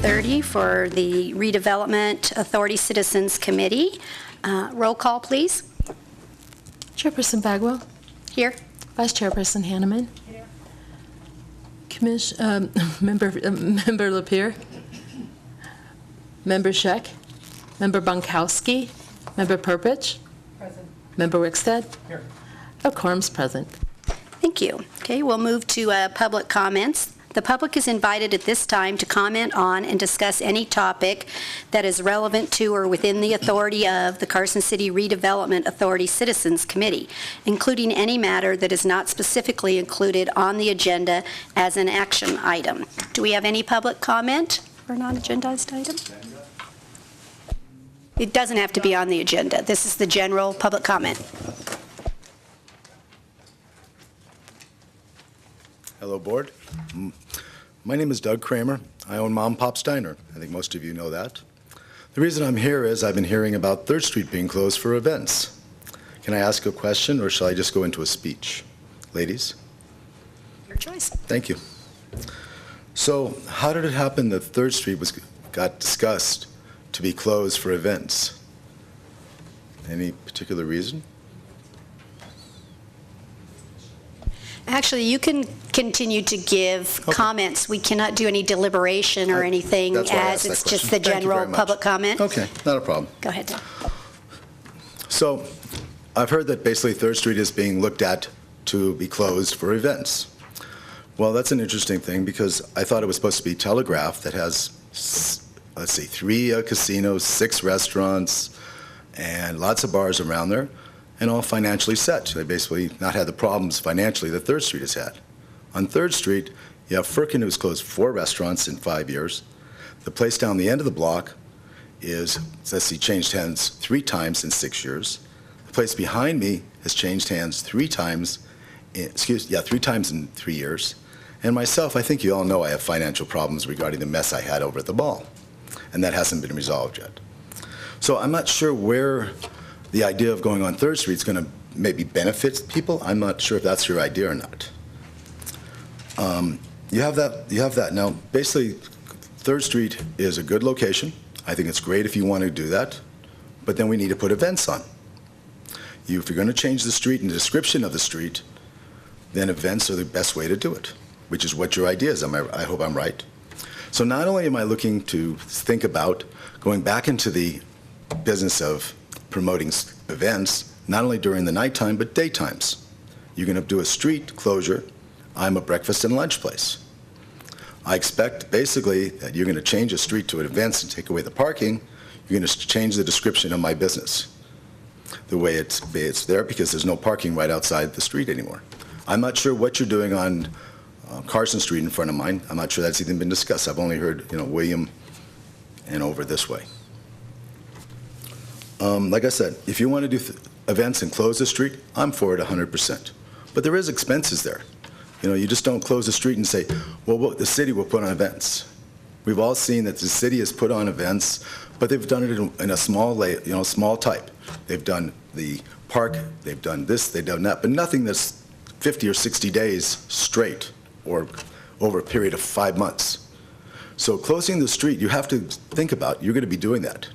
5:30 for the Redevelopment Authority Citizens Committee. Roll call, please. Chairperson Bagwell. Here. Vice Chairperson Hanneman. Here. Member Lapierre. Member Scheck. Member Bonkowski. Member Perpich. Present. Member Wickstead. Here. A quorum's present. Thank you. Okay, we'll move to public comments. The public is invited at this time to comment on and discuss any topic that is relevant to or within the authority of the Carson City Redevelopment Authority Citizens Committee, including any matter that is not specifically included on the agenda as an action item. Do we have any public comment for a non-agendized item? It doesn't have to be on the agenda. This is the general public comment. Hello, board. My name is Doug Kramer. I own Mom Pop's Diner. I think most of you know that. The reason I'm here is I've been hearing about 3rd Street being closed for events. Can I ask a question, or shall I just go into a speech? Ladies? Your choice. Thank you. So, how did it happen that 3rd Street got discussed to be closed for events? Any particular reason? Actually, you can continue to give comments. We cannot do any deliberation or anything as it's just the general public comment. Okay, not a problem. Go ahead, Doug. So, I've heard that basically 3rd Street is being looked at to be closed for events. Well, that's an interesting thing because I thought it was supposed to be Telegraph that has, let's see, 3 casinos, 6 restaurants, and lots of bars around there, and all financially set. They basically not had the problems financially that 3rd Street has had. On 3rd Street, you have Firkin, who's closed 4 restaurants in 5 years. The place down the end of the block is, let's see, changed hands 3 times in 6 years. The place behind me has changed hands 3 times, 3 times in 3 years. And myself, I think you all know I have financial problems regarding the mess I had over at the mall. And that hasn't been resolved yet. So I'm not sure where the idea of going on 3rd Street is going to maybe benefit people. I'm not sure if that's your idea or not. You have that. Now, basically, 3rd Street is a good location. I think it's great if you want to do that. But then we need to put events on. If you're going to change the street and the description of the street, then events are the best way to do it, which is what your idea is. I hope I'm right. So not only am I looking to think about going back into the business of promoting events, not only during the nighttime, but daytimes. You're going to do a street closure. I'm a breakfast and lunch place. I expect basically that you're going to change a street to events and take away the parking. You're going to change the description of my business, the way it's there, because there's no parking right outside the street anymore. I'm not sure what you're doing on Carson Street in front of mine. I'm not sure that's even been discussed. I've only heard, William and over this way. Like I said, if you want to do events and close the street, I'm for it 100%. But there is expenses there. You just don't close the street and say, well, the city will put on events. We've all seen that the city has put on events, but they've done it in a small type. They've done the park, they've done this, they've done that, but nothing that's 50 or 60 days straight or over a period of 5 months. So closing the street, you have to think about, you're going to be doing that.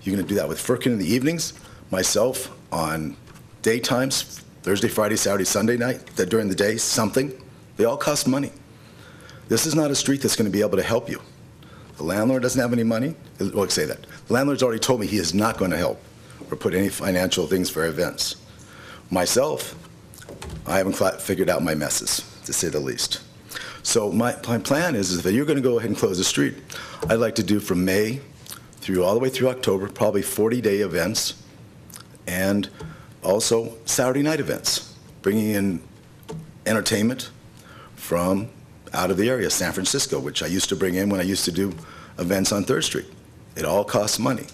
You're going to do that with Firkin in the evenings, myself on daytimes, Thursday, Friday, Saturday, Sunday night, that during the day, something. They all cost money. This is not a street that's going to be able to help you. The landlord doesn't have any money. Well, say that. The landlord's already told me he is not going to help or put any financial things for events. Myself, I haven't figured out my messes, to say the least. So my plan is that you're going to go ahead and close the street. I'd like to do from May all the way through October, probably 40-day events, and also Saturday night events, bringing in entertainment from out of the area, San Francisco, which I used to bring in when I used to do events on 3rd Street. It all costs money.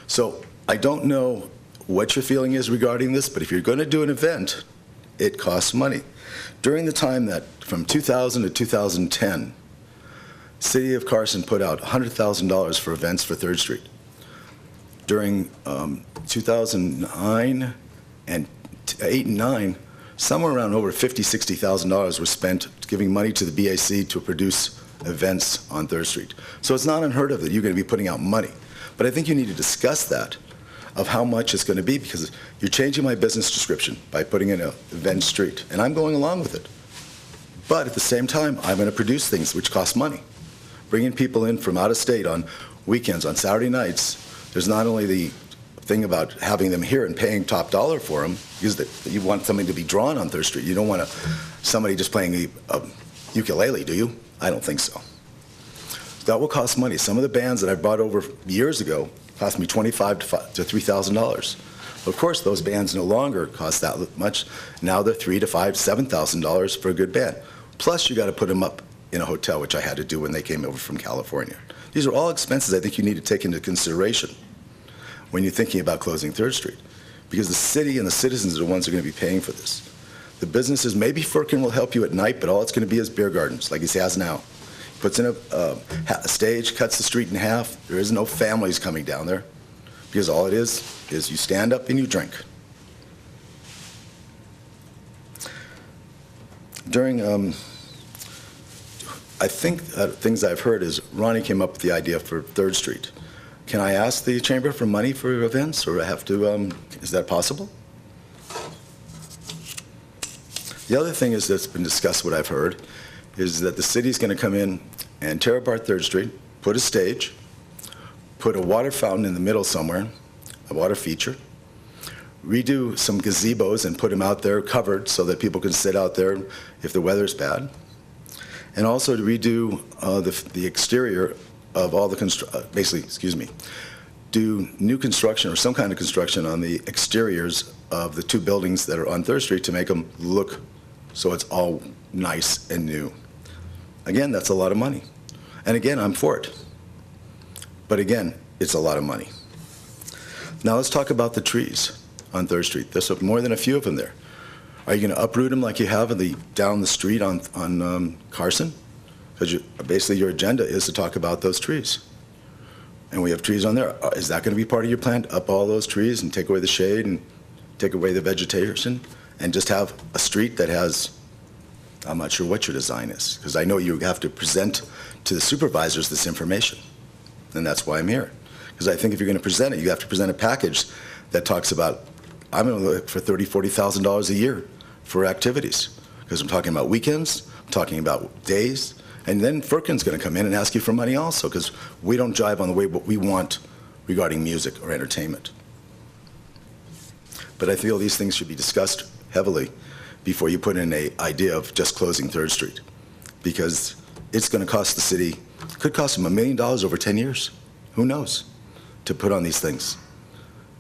So I don't know what your feeling is regarding this, but if you're going to do an event, it costs money. During the time that from 2000 to 2010, City of Carson put out $100,000 for events for 3rd Street. During 2009 and 8 and 9, somewhere around over $50,000, $60,000 was spent giving money to the BAC to produce events on 3rd Street. So it's not unheard of that you're going to be putting out money. But I think you need to discuss that, of how much it's going to be, because you're changing my business description by putting in an event street, and I'm going along with it. But at the same time, I'm going to produce things which cost money. Bringing people in from out of state on weekends, on Saturday nights, there's not only the thing about having them here and paying top dollar for them, because you want something to be drawn on 3rd Street. You don't want somebody just playing a ukulele, do you? I don't think so. That will cost money. Some of the bands that I brought over years ago cost me $2,500 to $3,000. Of course, those bands no longer cost that much. Now they're $3,000 to $5,000, $7,000 for a good band. Plus, you got to put them up in a hotel, which I had to do when they came over from California. These are all expenses I think you need to take into consideration when you're thinking about closing 3rd Street, because the city and the citizens are the ones who are going to be paying for this. The businesses, maybe Firkin will help you at night, but all it's going to be is beer gardens, like he has now. Puts in a stage, cuts the street in half. There is no families coming down there, because all it is you stand up and you drink. During, I think things I've heard is Ronnie came up with the idea for 3rd Street. Can I ask the chamber for money for events, or I have to, is that possible? The other thing is that's been discussed, what I've heard, is that the city's going to come in and tear apart 3rd Street, put a stage, put a water fountain in the middle somewhere, a water feature, redo some gazebos and put them out there covered so that people can sit out there if the weather's bad, and also to redo the exterior of all the, do new construction or some kind of construction on the exteriors of the 2 buildings that are on 3rd Street to make them look so it's all nice and new. Again, that's a lot of money. And again, I'm for it. But again, it's a lot of money. Now let's talk about the trees on 3rd Street. There's more than a few of them there. Are you going to uproot them like you have down the street on Carson? Because basically your agenda is to talk about those trees. And we have trees on there. Is that going to be part of your plan, to up all those trees and take away the shade and take away the vegetation and just have a street that has, I'm not sure what your design is, because I know you have to present to the supervisors this information. And that's why I'm here. Because I think if you're going to present it, you have to present a package that talks about, I'm going to look for $30,000, $40,000 a year for activities. Because I'm talking about weekends, I'm talking about days, and then Firkin's going to come in and ask you for money also, because we don't jive on the way what we want regarding music or entertainment. But I feel these things should be discussed heavily before you put in an idea of just closing 3rd Street, because it's going to cost the city, could cost them $1 million over 10 years. Who knows? To put on these things.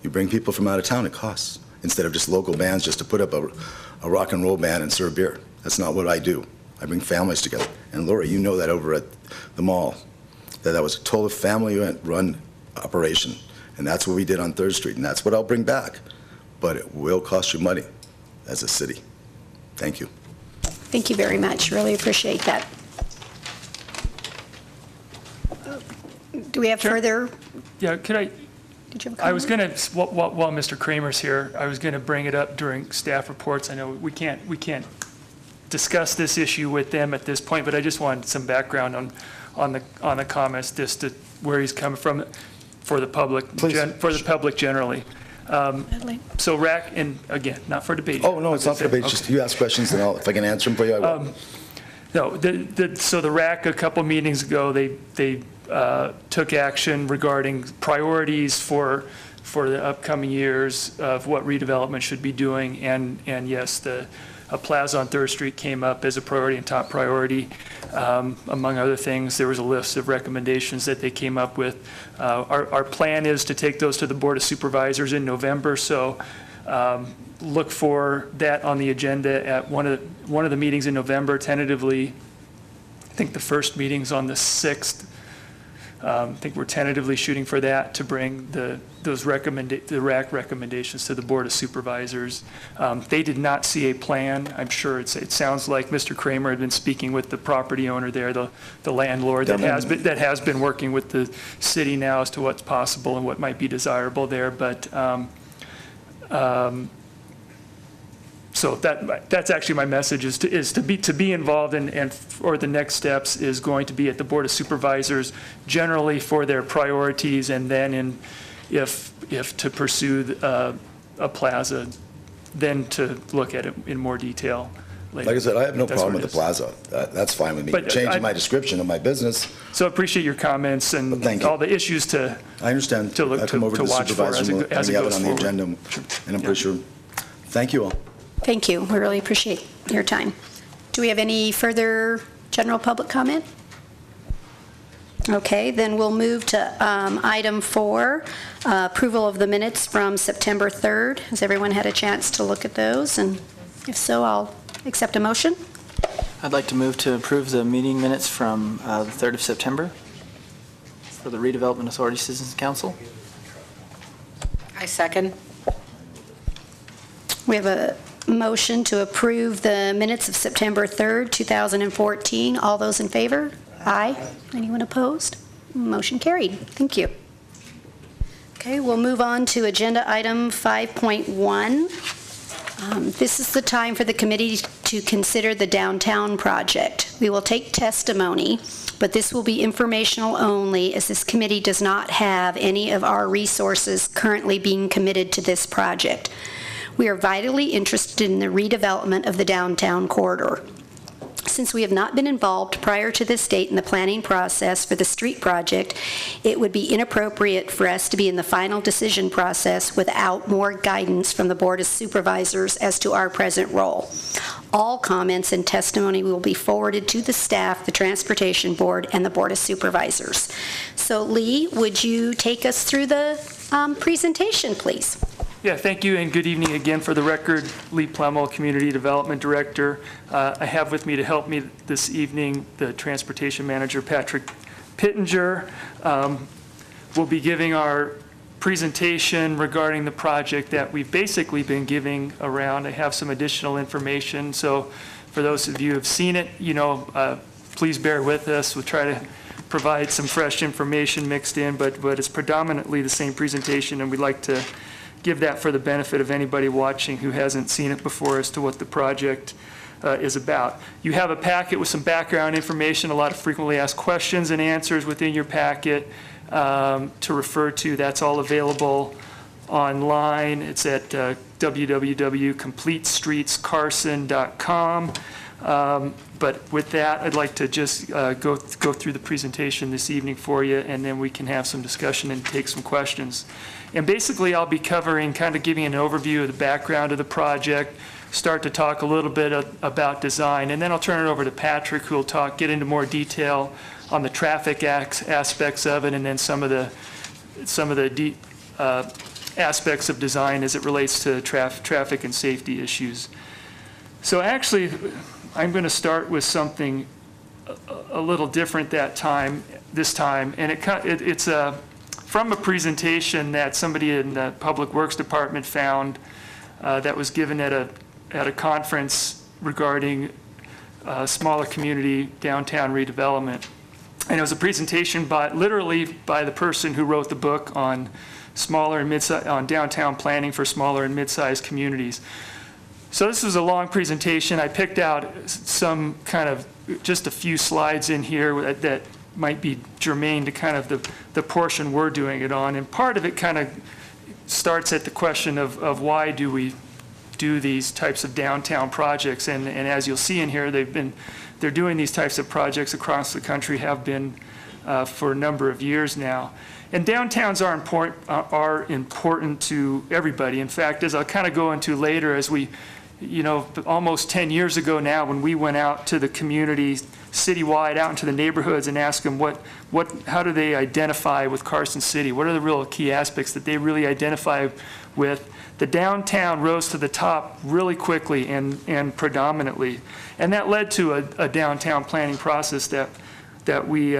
You bring people from out of town, it costs, instead of just local bands just to put up a rock and roll band and serve beer. That's not what I do. I bring families together. And Laura, you know that over at the mall, that was a total family-run operation. And that's what we did on 3rd Street, and that's what I'll bring back. But it will cost you money as a city. Thank you. Thank you very much. Really appreciate that. Do we have further? Yeah, could I? Did you have a comment? I was going to, while Mr. Kramer's here, I was going to bring it up during staff reports. I know we can't discuss this issue with them at this point, but I just wanted some background on the comments, just to where he's coming from for the public, for the public generally. So RAC, and again, not for debate. Oh, no, it's not for debate. Okay. Just you ask questions, and if I can answer them for you, I will. No, so the RAC, a couple meetings ago, they took action regarding priorities for the upcoming years of what redevelopment should be doing, and yes, a plaza on 3rd Street came up as a priority and top priority. Among other things, there was a list of recommendations that they came up with. Our plan is to take those to the Board of Supervisors in November, so look for that on the agenda at one of the meetings in November, tentatively. I think the first meeting's on the 6th. I think we're tentatively shooting for that, to bring the RAC recommendations to the Board of Supervisors. They did not see a plan. I'm sure it sounds like Mr. Kramer had been speaking with the property owner there, the landlord that has been working with the city now as to what's possible and what might be desirable there. But So that's actually my message is to be involved or the next steps is going to be at the Board of Supervisors generally for their priorities, and then if to pursue a plaza, then to look at it in more detail later. Like I said, I have no That's problem what with it the is. plaza. That's fine with me. But Changing my description of my business, So I appreciate your comments and Thank you. all the issues to I understand. To look- I come over to to the watch for supervisor as it when go- as we it have it goes on the forward. agenda, and I'm pretty sure. Thank you all. Thank you. We really appreciate your time. Do we have any further general public comment? Okay, then we'll move to item 4, approval of the minutes from September 3rd. Has everyone had a chance to look at those? And if so, I'll accept a motion. I'd like to move to approve the meeting minutes from the 3rd of September for the Redevelopment Authority Citizens Council. I second. We have a motion to approve the minutes of September 3rd, 2014. All those in favor? Aye. Anyone opposed? Motion carried. Thank you. Okay, we'll move on to agenda item 5.1. This is the time for the committee to consider the downtown project. We will take testimony, but this will be informational only, as this committee does not have any of our resources currently being committed to this project. We are vitally interested in the redevelopment of the downtown corridor. Since we have not been involved prior to this date in the planning process for the street project, it would be inappropriate for us to be in the final decision process without more guidance from the Board of Supervisors as to our present role. All comments and testimony will be forwarded to the staff, the Transportation Board, and the Board of Supervisors. So Lee, would you take us through the presentation, please? Yeah, thank you, and good evening again. For the record, Lee Plemmel, Community Development Director. I have with me to help me this evening the Transportation Manager, Patrick Pittenger. We'll be giving our presentation regarding the project that we've basically been giving around. I have some additional information, so for those of you who have seen it, please bear with us. We'll try to provide some fresh information mixed in, but it's predominantly the same presentation, and we'd like to give that for the benefit of anybody watching who hasn't seen it before as to what the project is about. You have a packet with some background information, a lot of frequently asked questions and answers within your packet to refer to. That's all available online. It's at www.completestreetscarson.com. But with that, I'd like to just go through the presentation this evening for you, and then we can have some discussion and take some questions. And basically, I'll be covering, kind of giving an overview of the background of the project, start to talk a little bit about design, and then I'll turn it over to Patrick, who will get into more detail on the traffic aspects of it, and then some of the aspects of design as it relates to traffic and safety issues. So actually, I'm going to start with something a little different this time, and it's from a presentation that somebody in the Public Works Department found that was given at a conference regarding smaller community downtown redevelopment. And it was a presentation literally by the person who wrote the book on on downtown planning for smaller and mid-sized communities. So this was a long presentation. I picked out some kind of just a few slides in here that might be germane to kind of the portion we're doing it on. And part of it kind of starts at the question of why do we do these types of downtown projects? And as you'll see in here, they're doing these types of projects across the country, have been for a number of years now. And downtowns are important to everybody. In fact, as I'll kind of go into later, as we, almost 10 years ago now, when we went out to the community citywide, out into the neighborhoods and asked them how do they identify with Carson City? What are the real key aspects that they really identify with? The downtown rose to the top really quickly and predominantly. And that led to a downtown planning process that we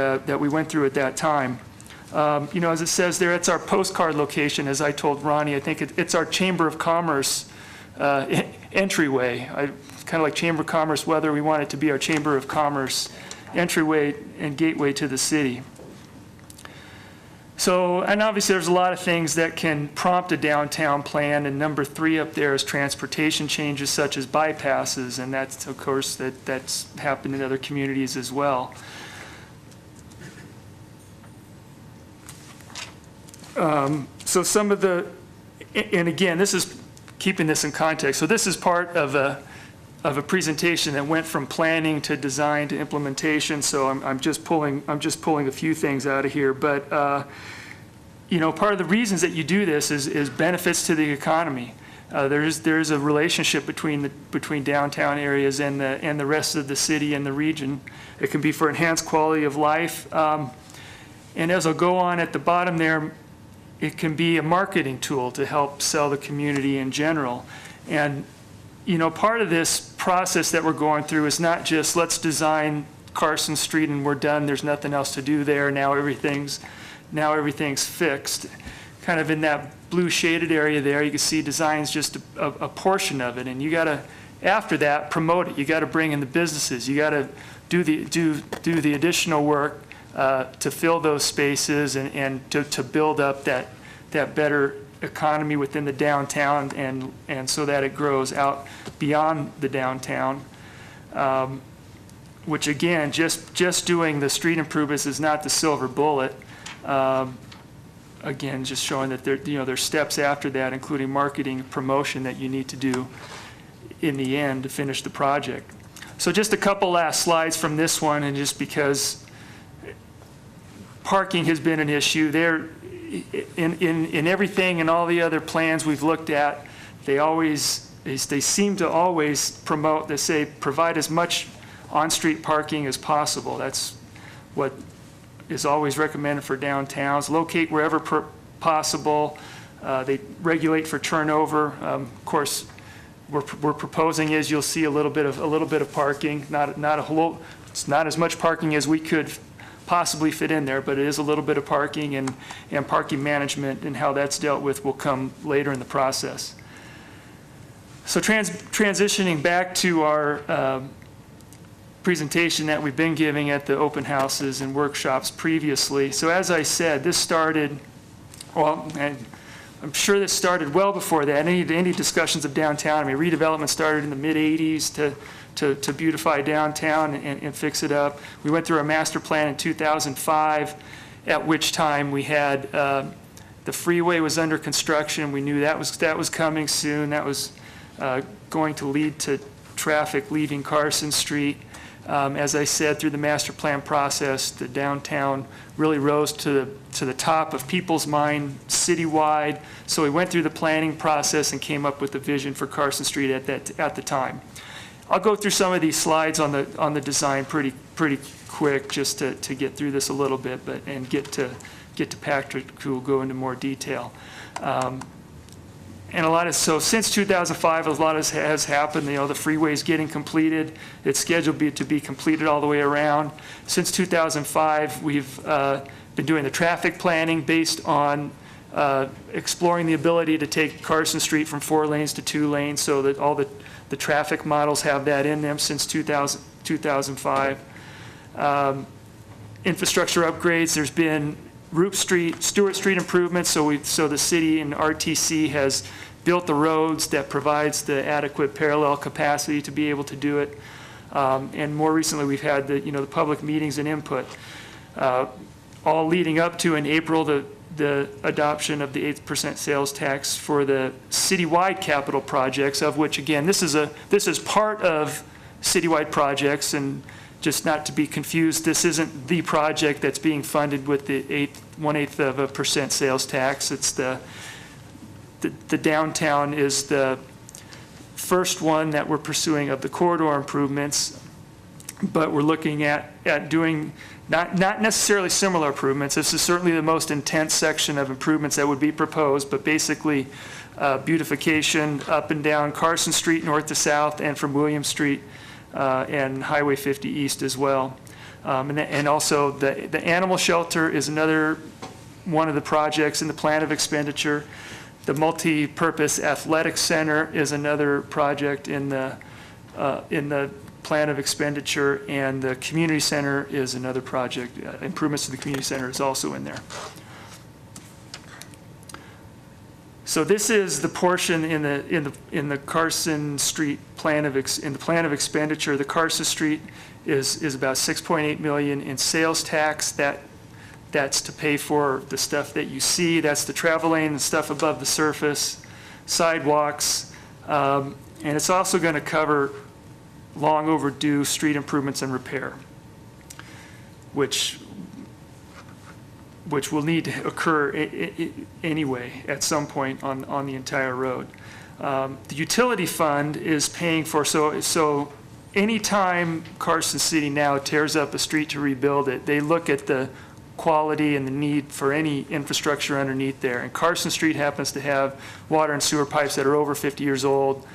went through at that time. As it says there, it's our postcard location. As I told Ronnie, I think it's our Chamber of Commerce entryway. Kind of like Chamber of Commerce weather, we want it to be our Chamber of Commerce entryway and gateway to the city. So, and obviously there's a lot of things that can prompt a downtown plan, and number 3 up there is transportation changes such as bypasses, and that's, of course, that's happened in other communities as well. So some of the, and again, this is keeping this in context. So this is part of a presentation that went from planning to design to implementation. So I'm just pulling a few things out of here. But you know, part of the reasons that you do this is benefits to the economy. There's a relationship between downtown areas and the rest of the city and the region. It can be for enhanced quality of life. And as I'll go on at the bottom there, it can be a marketing tool to help sell the community in general. And, you know, part of this process that we're going through is not just let's design Carson Street and we're done, there's nothing else to do there, now everything's fixed. Kind of in that blue shaded area there, you can see design's just a portion of it. And you gotta, after that, promote it. You gotta bring in the businesses. You gotta do the additional work to fill those spaces and to build up that better economy within the downtown and so that it grows out beyond the downtown. Which again, just doing the street improvements is not the silver bullet. Again, just showing that there's steps after that, including marketing, promotion that you need to do in the end to finish the project. So just a couple last slides from this one, and just because parking has been an issue there in everything and all the other plans we've looked at, they seem to always promote, they say provide as much on-street parking as possible. That's what is always recommended for downtowns. Locate wherever possible. They regulate for turnover. Of course, we're proposing is you'll see a little bit of parking. It's not as much parking as we could possibly fit in there, but it is a little bit of parking, and parking management and how that's dealt with will come later in the process. So transitioning back to our presentation that we've been giving at the open houses and workshops previously. So as I said, this started, well, and I'm sure this started well before that. Any discussions of downtown, I mean, redevelopment started in the mid-'80s to beautify downtown and fix it up. We went through our master plan in 2005, at which time we had the freeway was under construction. We knew that was coming soon. That was going to lead to traffic leaving Carson Street. As I said, through the master plan process, the downtown really rose to the top of people's mind citywide. So we went through the planning process and came up with the vision for Carson Street at the time. I'll go through some of these slides on the design pretty quick, just to get through this a little bit, and get to Patrick, who will go into more detail. And so since 2005, a lot has happened. The freeway is getting completed. It's scheduled to be completed all the way around. Since 2005, we've been doing the traffic planning based on exploring the ability to take Carson Street from 4 lanes to 2 lanes, so that all the traffic models have that in them since 2005. Infrastructure upgrades. There's been Stewart Street improvements, so the city and RTC has built the roads that provides the adequate parallel capacity to be able to do it. And more recently, we've had the public meetings and input, all leading up to in April the adoption of the 8% sales tax for the citywide capital projects, of which again this is part of citywide projects. And just not to be confused, this isn't the project that's being funded with the 1/8% sales tax. It's the downtown is the first one that we're pursuing of the corridor improvements, but we're looking at doing not necessarily similar improvements. This is certainly the most intense section of improvements that would be proposed, but basically beautification up and down Carson Street north to south, and from William Street and Highway 50 East as well. And also the animal shelter is another one of the projects in the plan of expenditure. The multi-purpose athletic center is another project in the plan of expenditure, and the community center is another project. Improvements to the community center is also in there. So this is the portion in the Carson Street plan of expenditure. The Carson Street is about 6.8 million in sales tax. That's to pay for the stuff that you see. That's the travel lane and stuff above the surface, sidewalks, and it's also going to cover long overdue street improvements and repair, which will need to occur anyway at some point on the entire road. The utility fund is paying for, so anytime Carson City now tears up a street to rebuild it, they look at the quality and the need for any infrastructure underneath there. And Carson Street happens to have water and sewer pipes that are over 50 years old,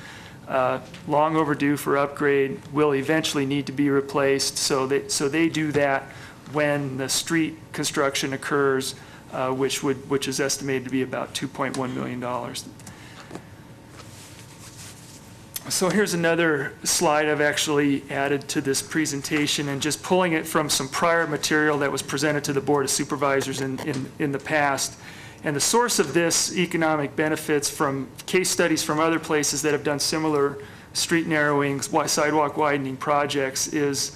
long overdue for upgrade, will eventually need to be replaced. So they do that when the street construction occurs, which is estimated to be about $2.1 million. So here's another slide I've actually added to this presentation, and just pulling it from some prior material that was presented to the Board of Supervisors in the past. And the source of this economic benefits from case studies from other places that have done similar street narrowing, sidewalk widening projects is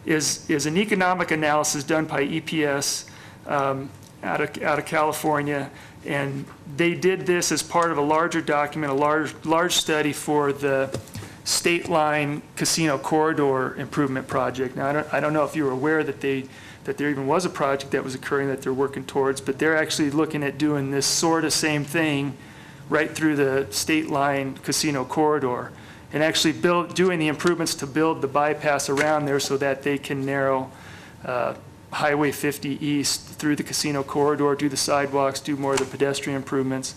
an economic analysis done by EPS out of California. And they did this as part of a larger document, a large study for the State Line Casino Corridor Improvement Project. Now, I don't know if you were aware that there even was a project that was occurring that they're working towards, but they're actually looking at doing this sort of same thing right through the State Line Casino Corridor, and actually doing the improvements to build the bypass around there so that they can narrow Highway 50 east through the casino corridor, do the sidewalks, do more of the pedestrian improvements.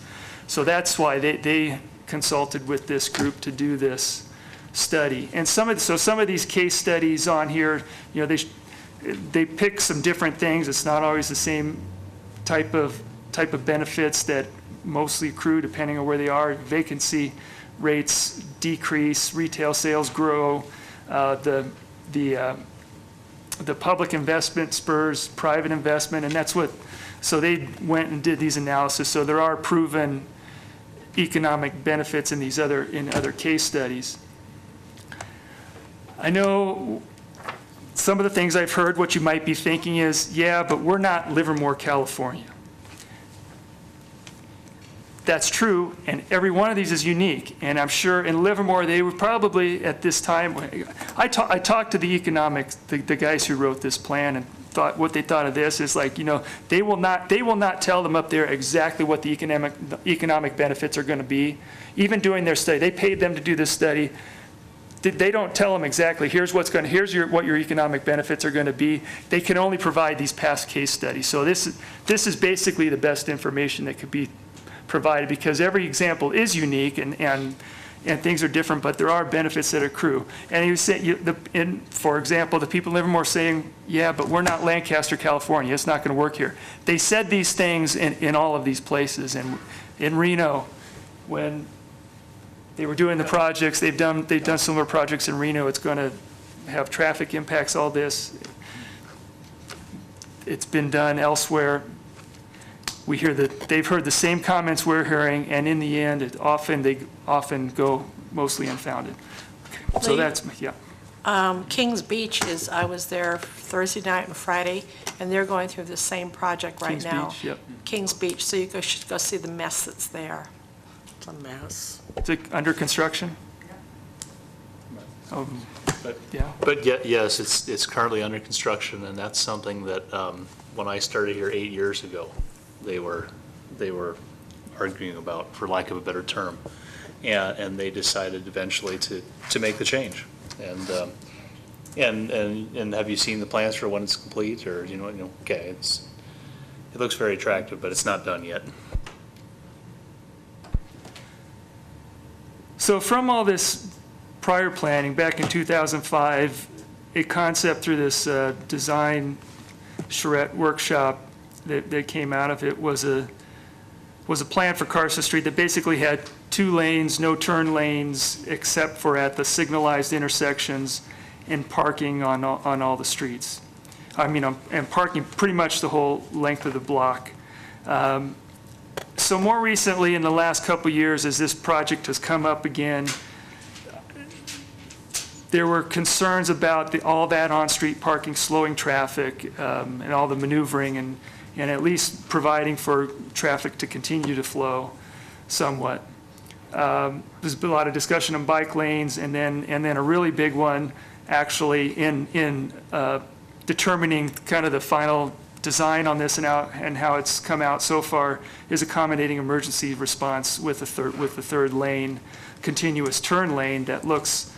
So that's why they consulted with this group to do this study. And some of these case studies on here, you know, they pick some different things. It's not always the same type of benefits that mostly accrue depending on where they are. Vacancy rates decrease, retail sales grow, the public investment spurs private investment, and so they went and did these analysis. So there are proven economic benefits in other case studies. I know some of the things I've heard, what you might be thinking is, yeah, but we're not Livermore, California. That's true, and every one of these is unique. And I'm sure in Livermore, they were probably at this time, I talked to the guys who wrote this plan, and thought what they thought of this is like, you know, they will not tell them up there exactly what the economic benefits are going to be. Even doing their study, they paid them to do this study. They don't tell them exactly, here's what your economic benefits are going to be. They can only provide these past case studies. So this is basically the best information that could be provided, because every example is unique and things are different, but there are benefits that accrue. And he was saying, for example, the people in Livermore saying, yeah, but we're not Lancaster, California. It's not going to work here. They said these things in all of these places. And in Reno, when they were doing the projects, they've done similar projects in Reno. It's going to have traffic impacts, all this. It's been done elsewhere. We hear that they've heard the same comments we're hearing, and in the end, they often go mostly unfounded. Okay. So that's, yeah. Kings Beach I was there Thursday night and Friday, and they're going through the same project right Kings now. Beach, yep. Kings Beach, so you should go see the mess that's there. It's a mess. Is it under construction? Oh, yeah. But yes, it's currently under construction, and that's something that when I started here 8 years ago, they were arguing about, for lack of a better term, and they decided eventually to make the change. And have you seen the plans for when it's complete, or you know? Okay, it looks very attractive, but it's not done yet. So from all this prior planning, back in 2005, a concept through this design charrette workshop that came out of it was a plan for Carson Street that basically had 2 lanes, no turn lanes, except for at the signalized intersections, and parking on all the streets. And parking pretty much the whole length of the block. So So more recently, in the last couple of years, as this project has come up again, there were concerns about all that on-street parking slowing traffic and all the maneuvering and at least providing for traffic to continue to flow somewhat. There's been a lot of discussion on bike lanes and then a really big one actually in determining kind of the final design on this and how it's come out so far is accommodating emergency response with the third lane, continuous turn lane that looks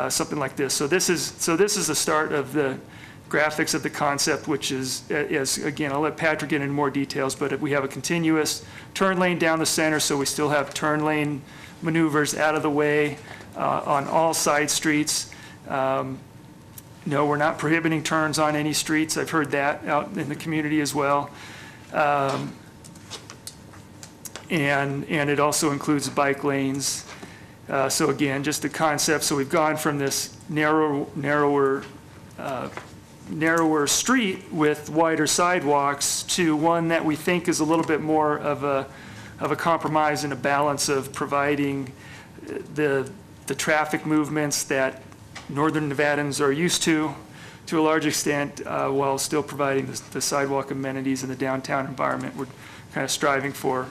something like this. So this is the start of the graphics of the concept, which is again, I'll let Patrick get into more details, but we have a continuous turn lane down the center, so we still have turn lane maneuvers out of the way on all side streets. No, we're not prohibiting turns on any streets. I've heard that out in the community as well. And it also includes bike lanes. So again, just the concept. So we've gone from this narrower street with wider sidewalks to one that we think is a little bit more of a compromise and a balance of providing the traffic movements that northern Nevadans are used to a large extent, while still providing the sidewalk amenities in the downtown environment we're kind of striving for.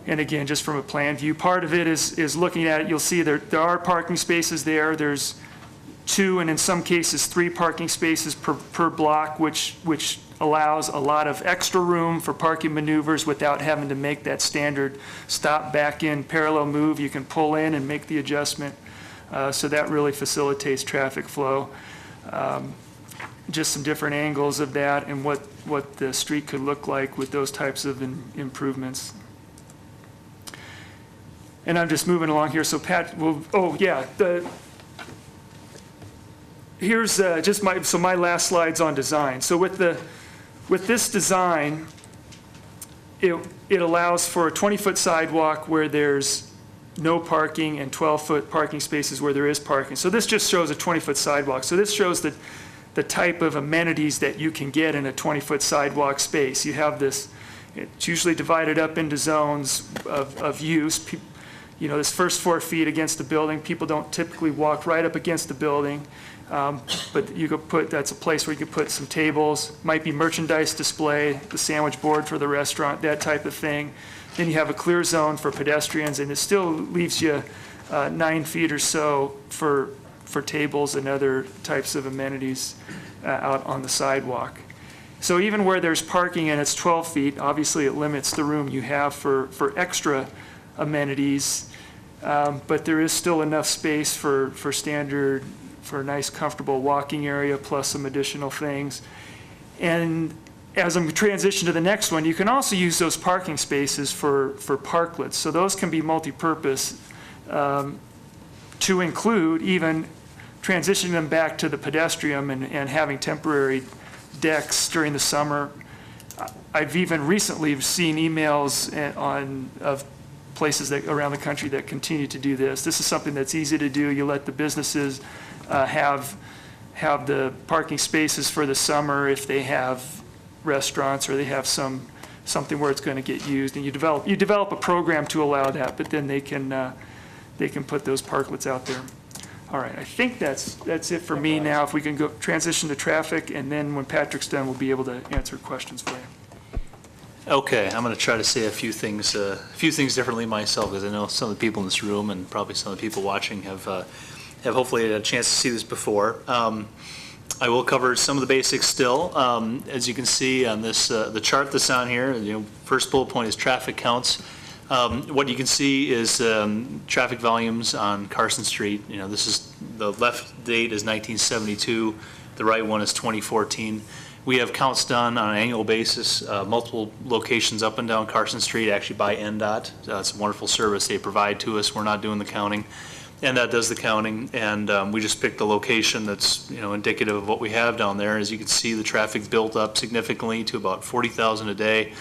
And again, just from a plan view, part of it is looking at it, you'll see there are parking spaces there. There's 2 and in some cases 3 parking spaces per block, which allows a lot of extra room for parking maneuvers without having to make that standard stop, back in, parallel move. You can pull in and make the adjustment. So that really facilitates traffic flow. Just some different angles of that and what the street could look like with those types of improvements. And I'm just moving along here. So Pat will, here's just my last slide's on design. So with this design, it allows for a 20-foot sidewalk where there's no parking and 12-foot parking spaces where there is parking. So this just shows a 20-foot sidewalk. So this shows the type of amenities that you can get in a 20-foot sidewalk space. You have this, it's usually divided up into zones of use. You know, this first 4 feet against the building, people don't typically walk right up against the building. But you could that's a place where you could put some tables, might be merchandise display, the sandwich board for the restaurant, that type of thing. Then you have a clear zone for pedestrians, and it still leaves you 9 feet or so for tables and other types of amenities out on the sidewalk. So even where there's parking and it's 12 feet, obviously it limits the room you have for extra amenities, but there is still enough space for a nice comfortable walking area plus some additional things. And as I'm transitioning to the next one, you can also use those parking spaces for parklets. So those can be multi-purpose to include even transitioning them back to the pedestrian and having temporary decks during the summer. I've even recently seen emails of places around the country that continue to do this. This is something that's easy to do. You let the businesses have the parking spaces for the summer if they have restaurants or they have something where it's going to get used, and you develop a program to allow that, but then they can put those parklets out there. All right, I think that's it for me now. If we can go transition to traffic, and then when Patrick's done, we'll be able to answer questions for you. Okay, I'm going to try to say a few things differently myself, because I know some of the people in this room and probably some of the people watching have hopefully had a chance to see this before. I will cover some of the basics still. As you can see on this the chart that's on here, first bullet point is traffic counts. What you can see is traffic volumes on Carson Street. This is the left date is 1972, the right one is 2014. We have counts done on an annual basis, multiple locations up and down Carson Street, actually by NDOT. It's a wonderful service they provide to us. We're not doing the counting. NDOT does the counting, and we just picked the location that's indicative of what we have down there. As you can see, the traffic built up significantly to about 40,000 a day.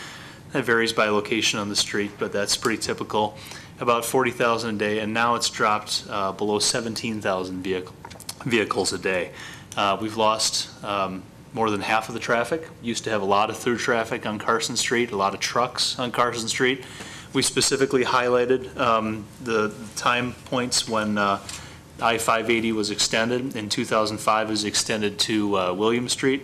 That varies by location on the street, but that's pretty typical. About 40,000 a day, and now it's dropped below 17,000 vehicles a day. We've lost more than half of the traffic. Used to have a lot of through traffic on Carson Street, a lot of trucks on Carson Street. We specifically highlighted the time points when I-580 was extended. In 2005, it was extended to William Street.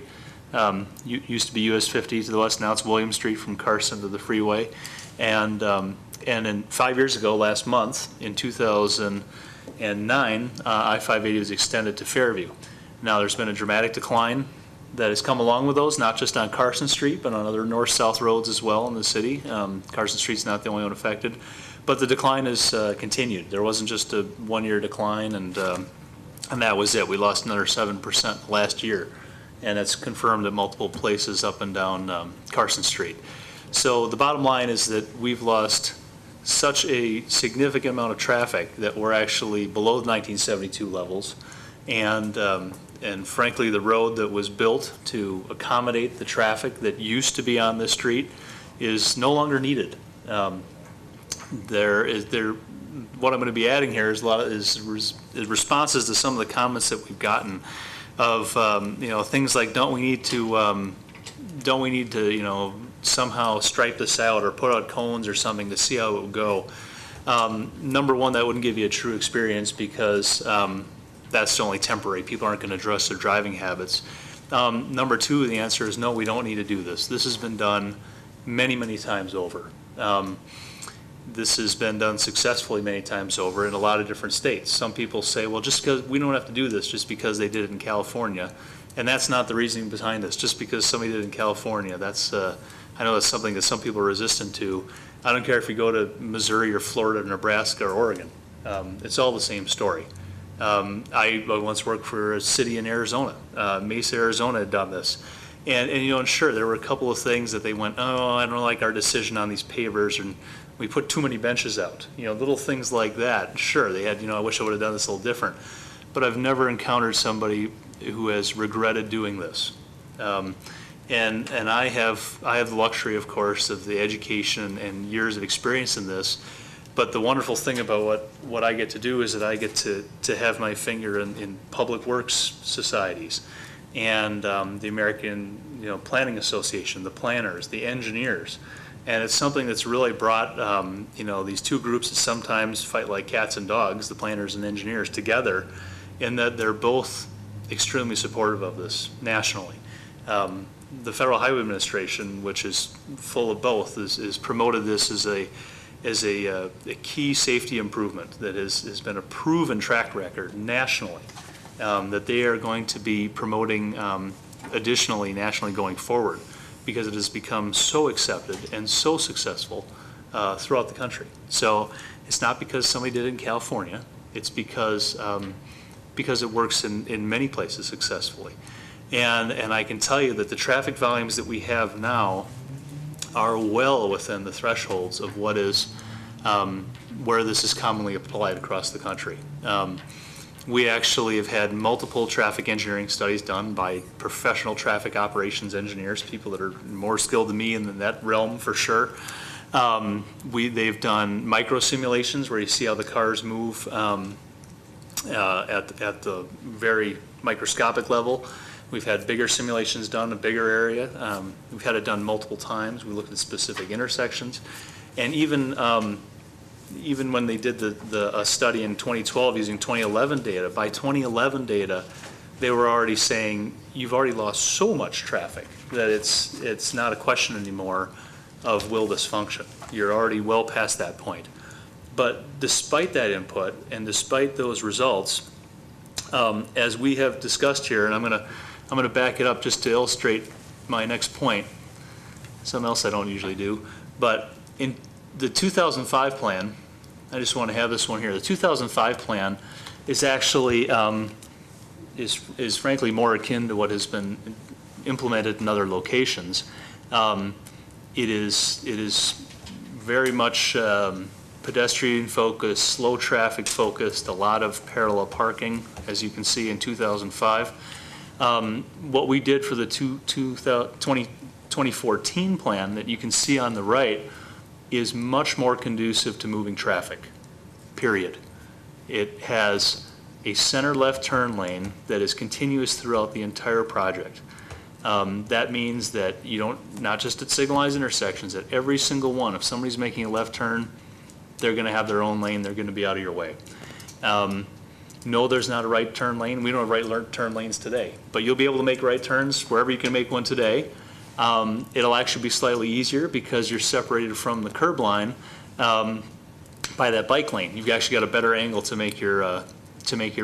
Used to be US 50 to the west, now it's William Street from Carson to the freeway. And then 5 years ago, last month, in 2009, I-580 was extended to Fairview. Now, there's been a dramatic decline that has come along with those, not just on Carson Street, but on other north-south roads as well in the city. Carson Street's not the only one affected, but the decline has continued. There wasn't just a one-year decline, and that was it. We lost another 7% last year, and it's confirmed at multiple places up and down Carson Street. So the bottom line is that we've lost such a significant amount of traffic that we're actually below the 1972 levels, and frankly, the road that was built to accommodate the traffic that used to be on this street is no longer needed. What I'm going to be adding here is responses to some of the comments that we've gotten of things like, don't we need to somehow stripe this out or put out cones or something to see how it would go. Number one, that wouldn't give you a true experience, because that's only temporary. People aren't going to address their driving habits. Number two, the answer is no, we don't need to do this. This has been done many, many times over. This has been done successfully many times over in a lot of different states. Some people say, well, just because we don't have to do this just because they did it in California. And that's not the reasoning behind this. Just because somebody did it in California, that's I know that's something that some people are resistant to. I don't care if you go to Missouri or Florida, Nebraska or Oregon. It's all the same story. I once worked for a city in Arizona. Mesa, Arizona had done this. And sure, there were a couple of things that they went, oh, I don't like our decision on these pavers, and we put too many benches out. Little things like that. Sure, they had, I wish I would have done this a little different. But I've never encountered somebody who has regretted doing this. And I have the luxury, of course, of the education and years of experience in this. But the wonderful thing about what I get to do is that I get to have my finger in public works societies and the American Planning Association, the planners, the engineers. And it's something that's really brought these two groups that sometimes fight like cats and dogs, the planners and engineers, together, in that they're both extremely supportive of this nationally. The Federal Highway Administration, which is full of both, is promoted this as a key safety improvement that has been a proven track record nationally, that they are going to be promoting additionally nationally going forward, because it has become so accepted and so successful throughout the country. So it's not because somebody did it in California, it's because it works in many places successfully. And I can tell you that the traffic volumes that we have now are well within the thresholds of what is where this is commonly applied across the country. We actually have had multiple traffic engineering studies done by professional traffic operations engineers, people that are more skilled than me in that realm for sure. They've done micro simulations where you see how the cars move at the very microscopic level. We've had bigger simulations done, a bigger area. We've had it done multiple times. We looked at specific intersections. And even when they did a study in 2012 using 2011 data, by 2011 data, they were already saying, you've already lost so much traffic that it's not a question anymore of will this function. You're already well past that point. But despite that input and despite those results, as we have discussed here, and I'm going to back it up just to illustrate my next point, something else I don't usually do, but in the 2005 plan, I just want to have this one here. The 2005 plan is actually is frankly more akin to what has been implemented in other locations. It is very much pedestrian focused, slow traffic focused, a lot of parallel parking, as you can see in 2005. What we did for the 2014 plan that you can see on the right is much more conducive to moving traffic, period. It has a center left turn lane that is continuous throughout the entire project. That means that you don't, not just at signalized intersections, at every single one, if somebody's making a left turn, they're going to have their own lane, they're going to be out of your way. No, there's not a right turn lane. We don't have right turn lanes today, but you'll be able to make right turns wherever you can make one today. It'll actually be slightly easier because you're separated from the curb line by that bike lane. You've actually got a better angle to make your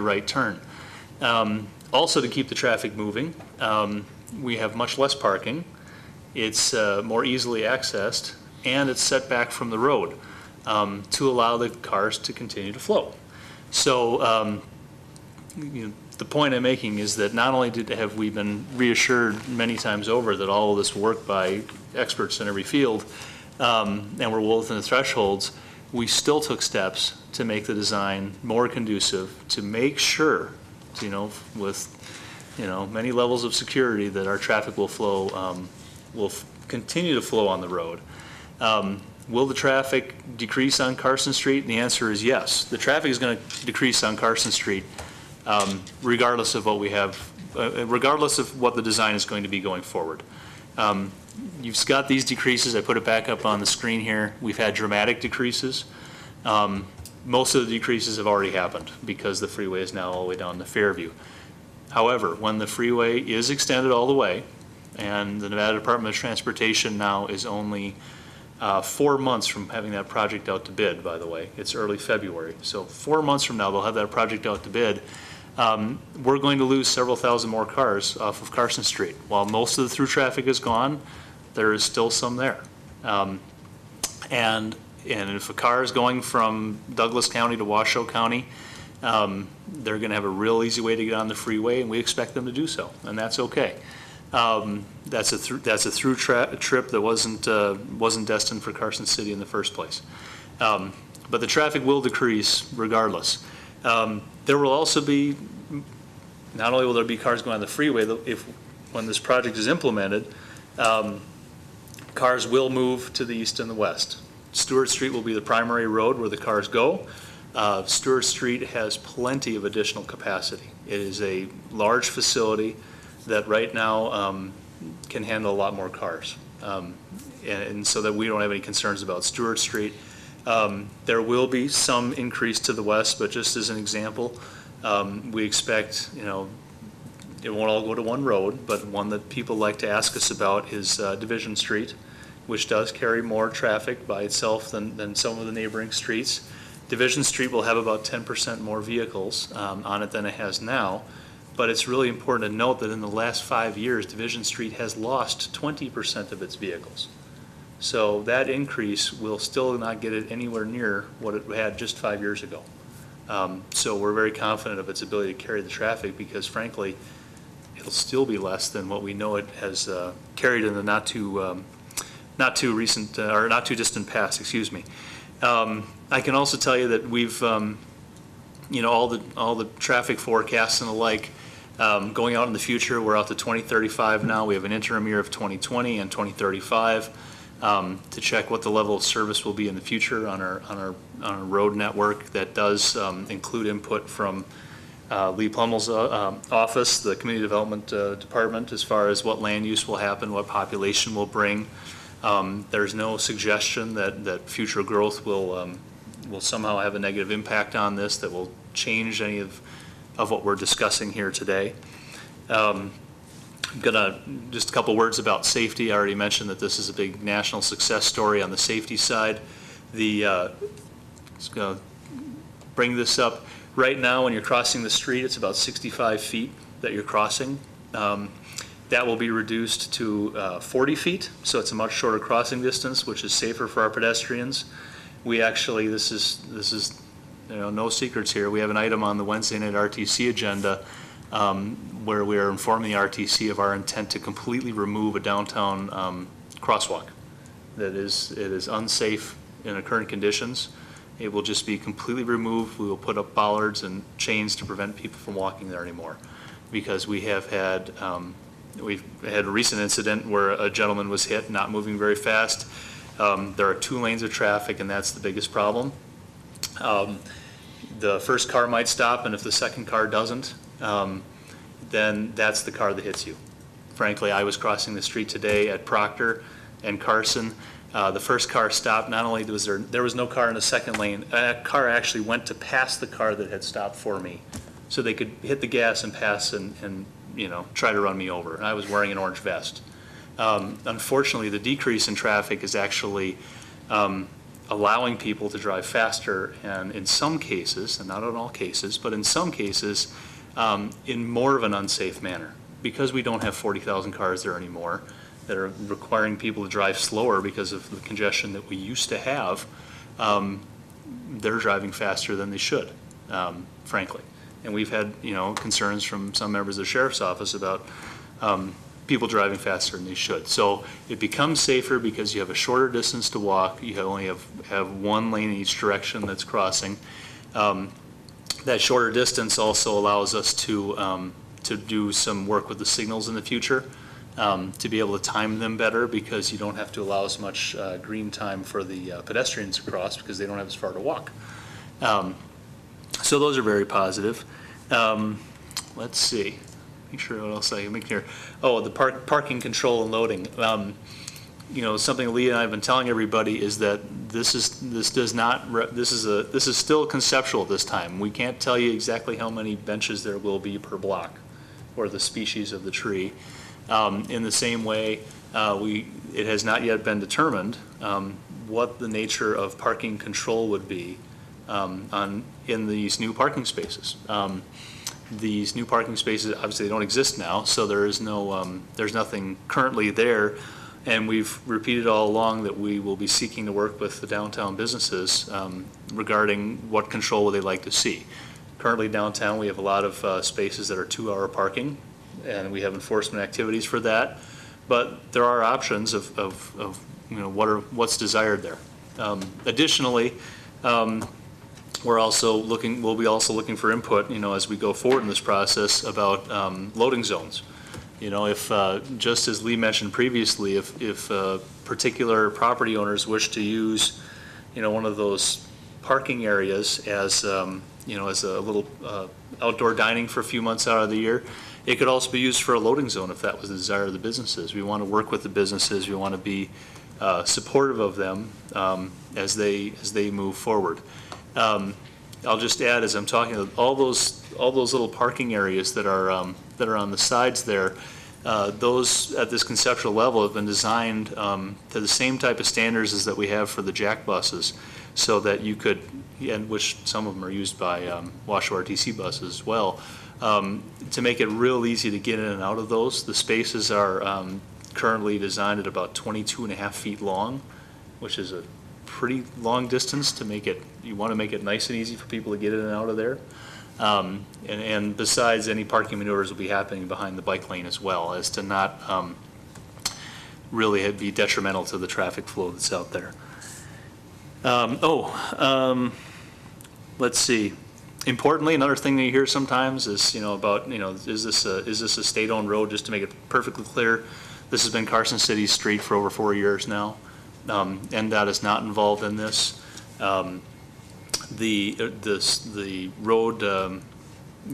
right turn. Also, to keep the traffic moving, we have much less parking. It's more easily accessed, and it's set back from the road to allow the cars to continue to flow. So the point I'm making is that not only have we been reassured many times over that all of this work by experts in every field and we're well within the thresholds, we still took steps to make the design more conducive to make sure, with many levels of security, that our traffic will flow, continue to flow on the road. Will the traffic decrease on Carson Street? And the answer is yes. The traffic is going to decrease on Carson Street regardless of what we have, regardless of what the design is going to be going forward. You've got these decreases. I put it back up on the screen here. We've had dramatic decreases. Most of the decreases have already happened because the freeway is now all the way down to Fairview. However, when the freeway is extended all the way, and the Nevada Department of Transportation now is only 4 months from having that project out to bid, by the way. It's early February. So 4 months from now, they'll have that project out to bid. We're going to lose several thousand more cars off of Carson Street. While most of the through traffic is gone, there is still some there. And if a car is going from Douglas County to Washoe County, they're going to have a real easy way to get on the freeway, and we expect them to do so, and that's okay. That's a through trip that wasn't destined for Carson City in the first place. But the traffic will decrease regardless. There will also be, not only will there be cars going on the freeway, when this project is implemented, cars will move to the east and the west. Stewart Street will be the primary road where the cars go. Stewart Street has plenty of additional capacity. It is a large facility that right now can handle a lot more cars. And so that we don't have any concerns about Stewart Street. There will be some increase to the west, but just as an example, we expect, it won't all go to one road, but one that people like to ask us about is Division Street, which does carry more traffic by itself than some of the neighboring streets. Division Street will have about 10% more vehicles on it than it has now. But it's really important to note that in the last 5 years, Division Street has lost 20% of its vehicles. So that increase will still not get it anywhere near what it had just 5 years ago. So we're very confident of its ability to carry the traffic because, frankly, it'll still be less than what we know it has carried in the not too recent or not too distant past. Excuse me. I can also tell you that we've, all the traffic forecasts and the like. Going out in the future, we're out to 2035 now. We have an interim year of 2020 and 2035 to check what the level of service will be in the future on our road network. That does include input from Lee Plummel's office, the Community Development Department, as far as what land use will happen, what population will bring. There's no suggestion that future growth will somehow have a negative impact on this that will change any of what we're discussing here today. I'm gonna, just a couple words about safety. I already mentioned that this is a big national success story on the safety side. Just gonna bring this up. Right now, when you're crossing the street, it's about 65 feet that you're crossing. That will be reduced to 40 feet, so it's a much shorter crossing distance, which is safer for our pedestrians. We actually, this is no secrets here. We have an item on the Wednesday night RTC agenda where we are informing the RTC of our intent to completely remove a downtown crosswalk. It is unsafe in the current conditions. It will just be completely removed. We will put up bollards and chains to prevent people from walking there anymore, because we have had we've had a recent incident where a gentleman was hit, not moving very fast. There are 2 lanes of traffic, and that's the biggest problem. The first car might stop, and if the second car doesn't, then that's the car that hits you. Frankly, I was crossing the street today at Proctor and Carson. The first car stopped. Not only was there was no car in the second lane, a car actually went to pass the car that had stopped for me, so they could hit the gas and pass and try to run me over. And I was wearing an orange vest. Unfortunately, the decrease in traffic is actually allowing people to drive faster, and in some cases, and not in all cases, but in some cases, in more of an unsafe manner. Because we don't have 40,000 cars there anymore that are requiring people to drive slower because of the congestion that we used to have, they're driving faster than they should, frankly. And we've had, concerns from some members of the sheriff's office about people driving faster than they should. So it becomes safer because you have a shorter distance to walk. You only have one lane in each direction that's crossing. That shorter distance also allows us to do some work with the signals in the future, to be able to time them better, because you don't have to allow as much green time for the pedestrians to cross because they don't have as far to walk. So those are very positive. Let's see. Make sure what else I can make here. Oh, the parking control and loading. Something Leah and I have been telling everybody is that this is still conceptual this time. We can't tell you exactly how many benches there will be per block, or the species of the tree. In the same way, it has not yet been determined what the nature of parking control would be in these new parking spaces. These new parking spaces, obviously, they don't exist now, so there's nothing currently there. And we've repeated all along that we will be seeking to work with the downtown businesses regarding what control would they like to see. Currently downtown, we have a lot of spaces that are 2-hour parking, and we have enforcement activities for that. But there are options of what's desired there. Additionally, we'll be also looking for input, as we go forward in this process about loading zones. If just as Lee mentioned previously, if particular property owners wish to use, one of those parking areas as as a little outdoor dining for a few months out of the year, it could also be used for a loading zone if that was the desire of the businesses. We want to work with the businesses. We want to be supportive of them as they move forward. I'll just add, as I'm talking, all those little parking areas that are on the sides there, those at this conceptual level have been designed to the same type of standards as that we have for the jack buses, so that you could, and which some of them are used by Washoe RTC buses as well, to make it real easy to get in and out of those. The spaces are currently designed at about 22.5 feet long, which is a pretty long distance to make it. You want to make it nice and easy for people to get in and out of there. And besides, any parking maneuvers will be happening behind the bike lane as well, as to not really be detrimental to the traffic flow that's out there. Let's see. Importantly, another thing that you hear sometimes is, about, is this a state-owned road? Just to make it perfectly clear, this has been Carson City's street for over 4 years now. NDOT is not involved in this. The road,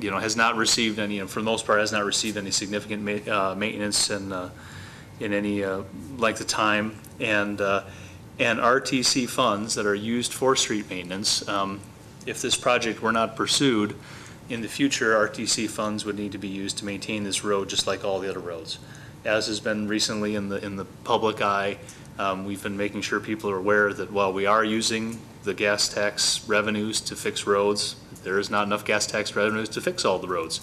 has not received any, for the most part, has not received any significant maintenance in any length of time. And RTC funds that are used for street maintenance, if this project were not pursued, in the future, RTC funds would need to be used to maintain this road just like all the other roads. As has been recently in the public eye, we've been making sure people are aware that while we are using the gas tax revenues to fix roads, there is not enough gas tax revenues to fix all the roads.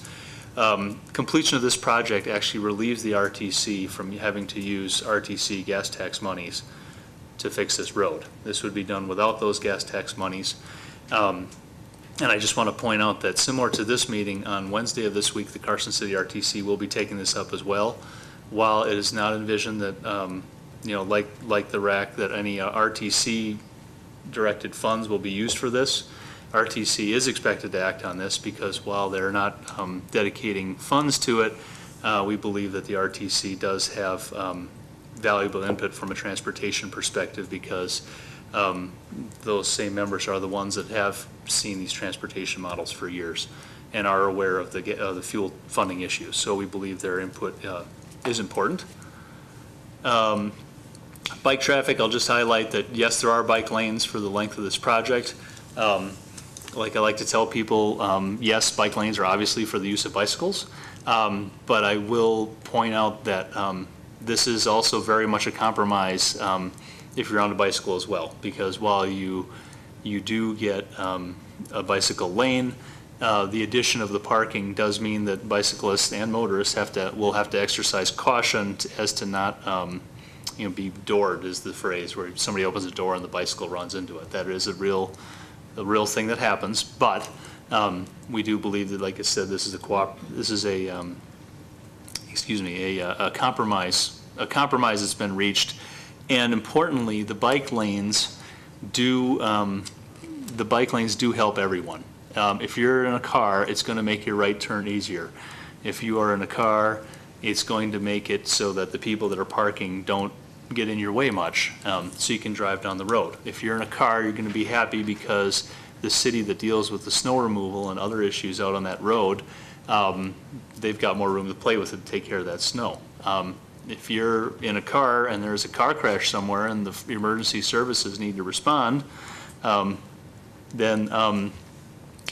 Completion of this project actually relieves the RTC from having to use RTC gas tax monies to fix this road. This would be done without those gas tax monies. And I just want to point out that similar to this meeting, on Wednesday of this week, the Carson City RTC will be taking this up as well. While it is not envisioned that, like the RAC, that any RTC directed funds will be used for this, RTC is expected to act on this, because while they're not dedicating funds to it, we believe that the RTC does have valuable input from a transportation perspective, because those same members are the ones that have seen these transportation models for years and are aware of the fuel funding issues. So we believe their input is important. Bike traffic, I'll just highlight that, yes, there are bike lanes for the length of this project. Like I like to tell people, yes, bike lanes are obviously for the use of bicycles, but I will point out that this is also very much a compromise if you're on a bicycle as well, because while you do get a bicycle lane, the addition of the parking does mean that bicyclists and motorists will have to exercise caution as to not be doored, is the phrase, where somebody opens a door and the bicycle runs into it. That is a real thing that happens, but we do believe that, like I said, this is a compromise that's been reached, and importantly, the bike lanes do help everyone. If you're in a car, it's going to make your right turn easier. If you are in a car, it's going to make it so that the people that are parking don't get in your way much, so you can drive down the road. If you're in a car, you're going to be happy because the city that deals with the snow removal and other issues out on that road, they've got more room to play with to take care of that snow. If you're in a car and there's a car crash somewhere and the emergency services need to respond, then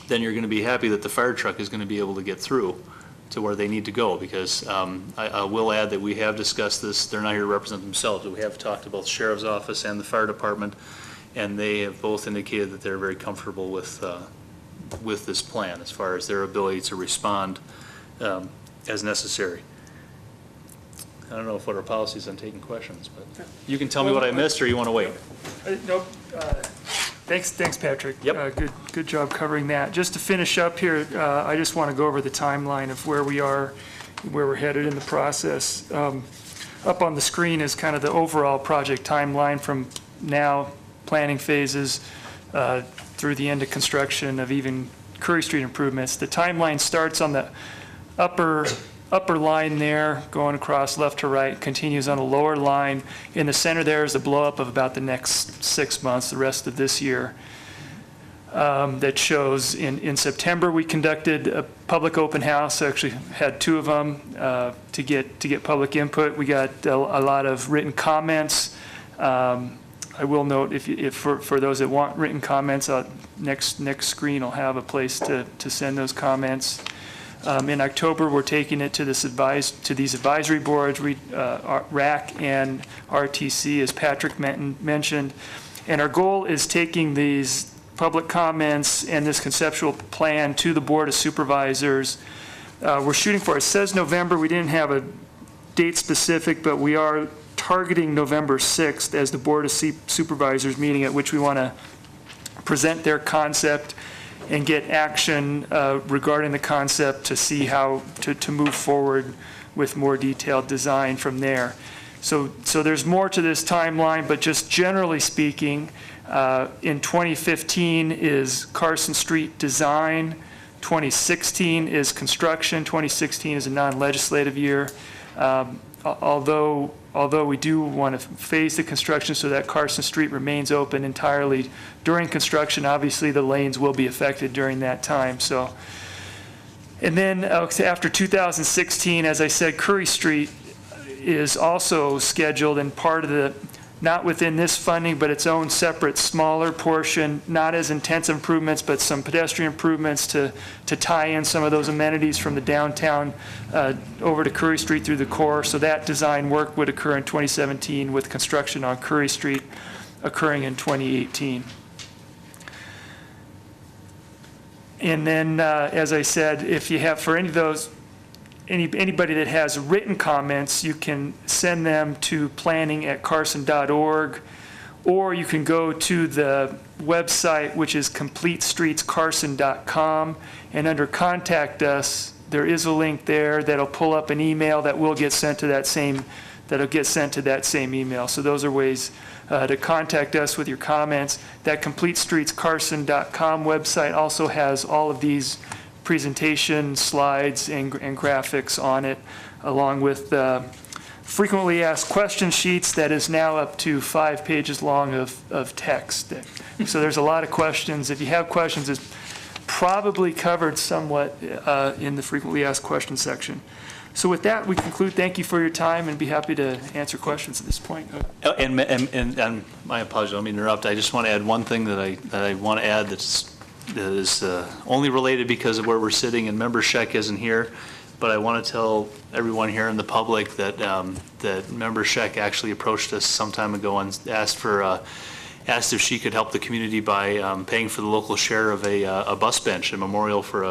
you're going to be happy that the fire truck is going to be able to get through to where they need to go, because I will add that we have discussed this. They're not here to represent themselves, but we have talked to both the Sheriff's Office and the Fire Department, and they have both indicated that they're very comfortable with this plan as far as their ability to respond as necessary. I don't know what our policy is on taking questions, but you can tell me what I missed, or you want to wait? Nope. Thanks, Patrick. Yep. Good job covering that. Just to finish up here, I just want to go over the timeline of where we are, where we're headed in the process. Up on the screen is kind of the overall project timeline from now, planning phases, through the end of construction of even Curry Street improvements. The timeline starts on the upper line there, going across left to right, continues on a lower line. In the center there is a blow-up of about the next 6 months, the rest of this year. That shows in September we conducted a public open house, actually had 2 of them to get public input. We got a lot of written comments. I will note, if for those that want written comments, next screen will have a place to send those comments. In October, we're taking it to these advisory boards, RAC and RTC, as Patrick mentioned. And our goal is taking these public comments and this conceptual plan to the Board of Supervisors. We're shooting for, it says November, we didn't have a date specific, but we are targeting November 6th as the Board of Supervisors meeting, at which we want to present their concept and get action regarding the concept to see how to move forward with more detailed design from there. So there's more to this timeline, but just generally speaking, in 2015 is Carson Street design, 2016 is construction, 2016 is a non-legislative year. Although we do want to phase the construction so that Carson Street remains open entirely during construction, obviously the lanes will be affected during that time. So, and then after 2016, as I said, Curry Street is also scheduled, and part of the, not within this funding, but its own separate smaller portion, not as intense improvements, but some pedestrian improvements to tie in some of those amenities from the downtown over to Curry Street through the core. So that design work would occur in 2017, with construction on Curry Street occurring in 2018. And then, as I said, if you have, for any of those, anybody that has written comments, you can send them to planning@carson.org, or you can go to the website, which is completestreetscarson.com, and under Contact Us, there is a link there that'll pull up an email that will get sent to that same email. So those are ways to contact us with your comments. That completestreetscarson.com website also has all of these presentation slides and graphics on it, along with frequently asked question sheets that is now up to 5 pages long of text. So there's a lot of questions. If you have questions, it's probably covered somewhat in the frequently asked questions section. So with that, we conclude. Thank you for your time, and be happy to answer questions at this point. And my apologies, I don't mean to interrupt. I just want to add one thing that I want to add that is only related because of where we're sitting, and Member Scheck isn't here. But I want to tell everyone here in the public that that Member Scheck actually approached us some time ago and asked if she could help the community by paying for the local share of a bus bench, a memorial for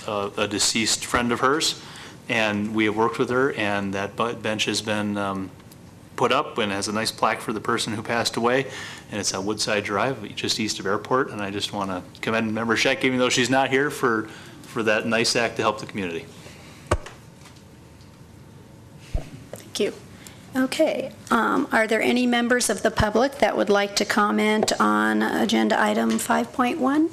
a deceased friend of hers. And we have worked with her, and that bench has been put up and has a nice plaque for the person who passed away. And it's on Woodside Drive, just east of Airport. And I just want to commend Member Scheck, even though she's not here, for that nice act to help the community. Thank you. Okay. Are there any members of the public that would like to comment on agenda item 5.1?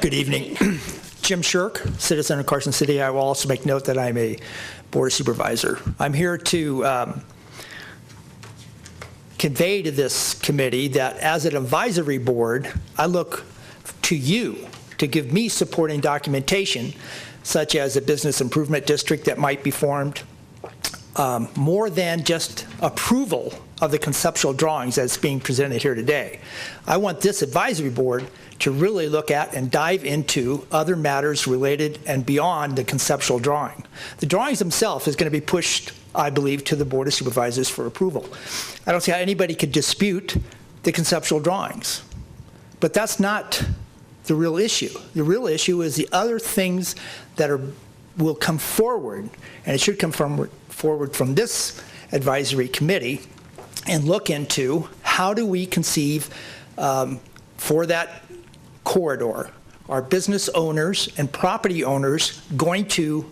Good evening. Jim Shirk, citizen of Carson City. I will also make note that I'm a board supervisor. I'm here to convey to this committee that as an advisory board, I look to you to give me supporting documentation, such as a business improvement district that might be formed, more than just approval of the conceptual drawings that's being presented here today. I want this advisory board to really look at and dive into other matters related and beyond the conceptual drawing. The drawings themselves is going to be pushed, I believe, to the Board of Supervisors for approval. I don't see how anybody could dispute the conceptual drawings. But that's not the real issue. The real issue is the other things that will come forward, and it should come forward from this advisory committee, and look into how do we conceive for that corridor. Are business owners and property owners going to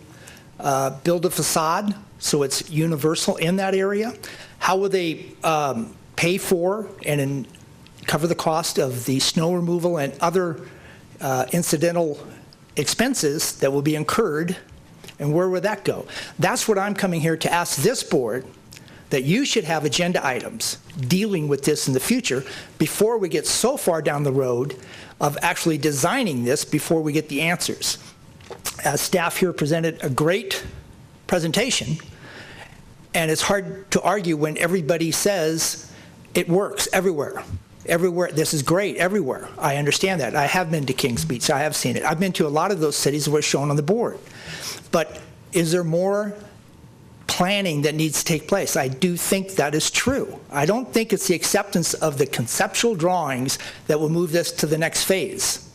build a facade so it's universal in that area? How will they pay for and cover the cost of the snow removal and other incidental expenses that will be incurred, and where would that go? That's what I'm coming here to ask this board, that you should have agenda items dealing with this in the future before we get so far down the road of actually designing this, before we get the answers. Staff here presented a great presentation, and it's hard to argue when everybody says it works everywhere. Everywhere, this is great everywhere. I understand that. I have been to Kings Beach. I have seen it. I've been to a lot of those cities that were shown on the board. But is there more planning that needs to take place? I do think that is true. I don't think it's the acceptance of the conceptual drawings that will move this to the next phase.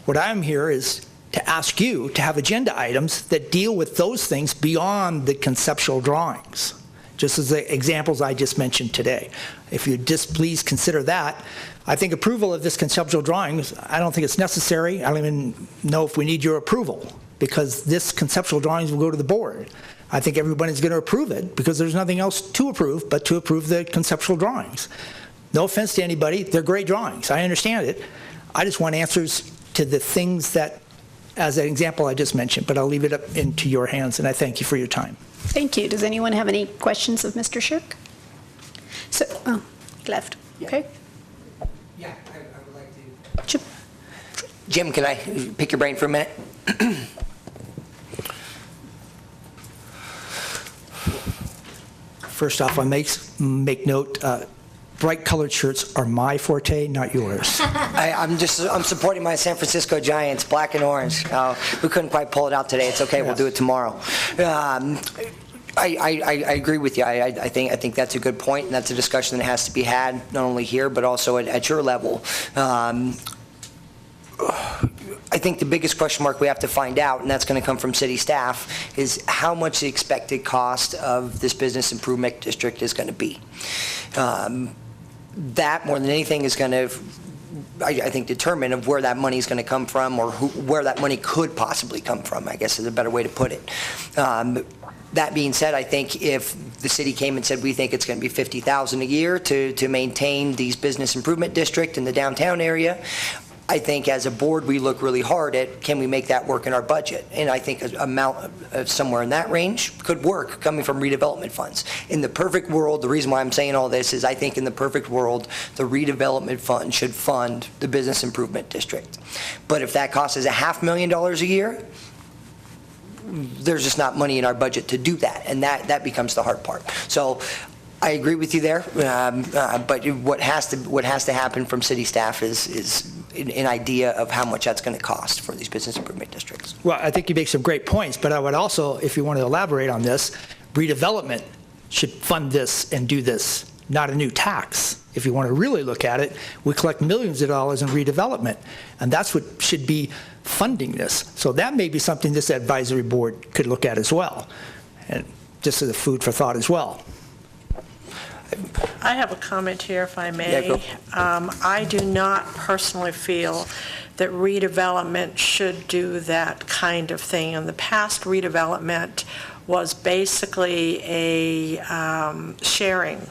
What I'm here is to ask you to have agenda items that deal with those things beyond the conceptual drawings, just as the examples I just mentioned today. If you just please consider that. I think approval of this conceptual drawings, I don't think it's necessary. I don't even know if we need your approval, because this conceptual drawings will go to the board. I think everybody's going to approve it because there's nothing else to approve but to approve the conceptual drawings. No offense to anybody, they're great drawings. I understand it. I just want answers to the things that, as an example I just mentioned, but I'll leave it up into your hands, and I thank you for your time. Thank you. Does anyone have any questions of Mr. Shirk? So, oh, left. Okay. Yeah, I would like to. Chip. Jim, can I pick your brain for a minute? First off, I make note, bright colored shirts are my forte, not yours. I'm supporting my San Francisco Giants, black and orange. We couldn't quite pull it out today. It's okay. Yes. We'll do it tomorrow. I agree with you. I think that's a good point, and that's a discussion that has to be had not only here but also at your level. I think the biggest question mark we have to find out, and that's going to come from city staff, is how much the expected cost of this business improvement district is going to be. That, more than anything, is going to, I think, determine of where that money is going to come from, or where that money could possibly come from, I guess is a better way to put it. That being said, I think if the city came and said we think it's going to be $50,000 a year to maintain these business improvement district in the downtown area, I think as a board, we look really hard at, can we make that work in our budget? And I think an amount of somewhere in that range could work, coming from redevelopment funds. In the perfect world, the reason why I'm saying all this is I think in the perfect world, the redevelopment fund should fund the business improvement district. But if that costs us $500,000 a year, there's just not money in our budget to do that, and that becomes the hard part. So I agree with you there, but what has to happen from city staff is an idea of how much that's going to cost for these business improvement districts. Well, I think you make some great points, but I would also, if you want to elaborate on this, redevelopment should fund this and do this, not a new tax. If you want to really look at it, we collect millions of dollars in redevelopment, and that's what should be funding this. So that may be something this advisory board could look at as well, and just as a food for thought as well. I have a comment here, if I may. Yeah, go. I do not personally feel that redevelopment should do that kind of thing. In the past, redevelopment was basically a sharing.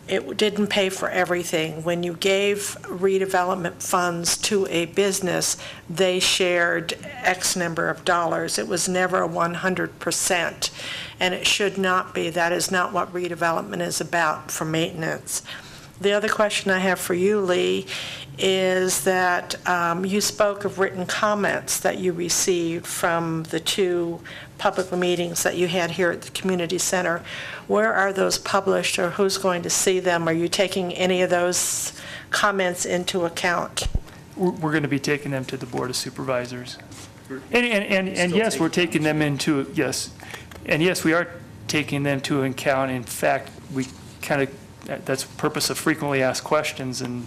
It didn't pay for everything. When you gave redevelopment funds to a business, they shared X number of dollars. It was never 100%, and it should not be. That is not what redevelopment is about for maintenance. The other question I have for you, Lee, is that you spoke of written comments that you received from the 2 public meetings that you had here at the community center. Where are those published, or who's going to see them? Are you taking any of those comments into account? We're going to be taking them to the Board of Supervisors. And yes, we're taking them into, yes. And yes, we are taking them to account. In fact, we kind of, that's the purpose of frequently asked questions, and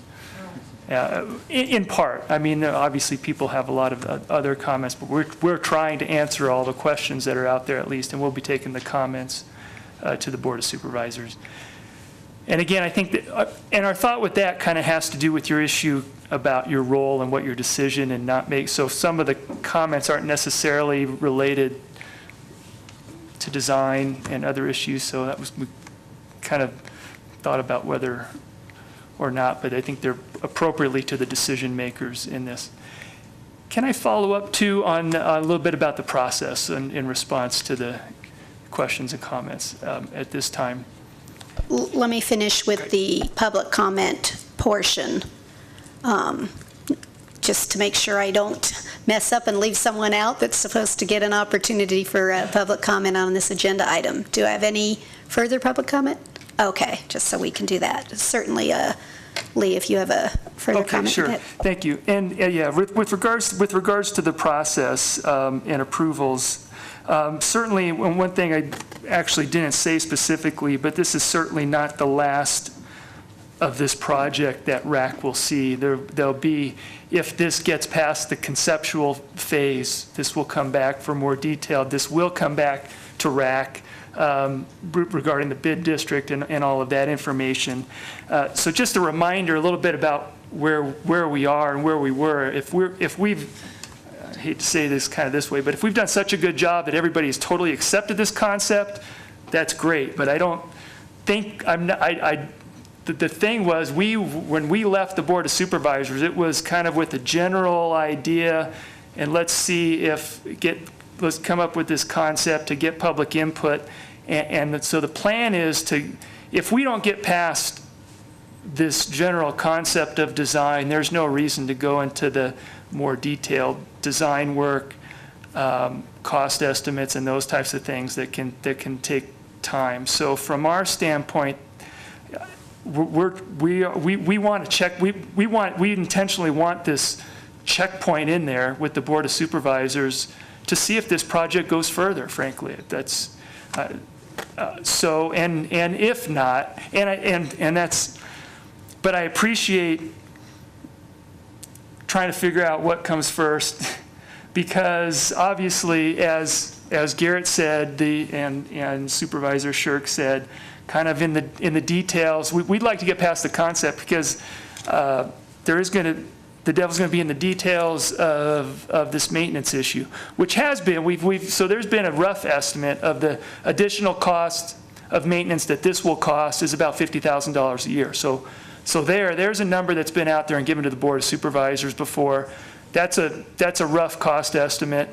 in part. I mean, obviously people have a lot of other comments, but we're trying to answer all the questions that are out there at least, and we'll be taking the comments to the Board of Supervisors. And again, I think that, and our thought with that kind of has to do with your issue about your role and what your decision and not make. So some of the comments aren't necessarily related to design and other issues. So that was, we kind of thought about whether or not, but I think they're appropriately to the decision makers in this. Can I follow up too on a little bit about the process in response to the questions and comments at this time? Let me finish with the public comment portion, just to make sure I don't mess up and leave someone out that's supposed to get an opportunity for a public comment on this agenda item. Do I have any further public comment? Okay, just so we can do that. Certainly, Lee, if you have a further comment. Sure. Thank you. And yeah, with regards to the process and approvals, certainly one thing I actually didn't say specifically, but this is certainly not the last of this project that RAC will see. There'll be, if this gets past the conceptual phase, this will come back for more detailed. This will come back to RAC regarding the bid district and all of that information. So just a reminder a little bit about where we are and where we were. If we've, I hate to say this kind of this way, but if we've done such a good job that everybody has totally accepted this concept, that's great. But I don't think, the thing was, when we left the Board of Supervisors, it was kind of with a general idea, and let's come up with this concept to get public input. And so the plan is to, if we don't get past this general concept of design, there's no reason to go into the more detailed design work, cost estimates, and those types of things that can take time. So from our standpoint, we want to check. We intentionally want this checkpoint in there with the Board of Supervisors to see if this project goes further. Frankly, that's so. And if not, and that's. But I appreciate trying to figure out what comes first, because obviously, as Garrett said, and Supervisor Shirk said, kind of in the details, we'd like to get past the concept, because the devil's going to be in the details of this maintenance issue, which has been, so there's been a rough estimate of the additional cost of maintenance that this will cost is about $50,000 a year. So So there's a number that's been out there and given to the Board of Supervisors before. That's a rough cost estimate.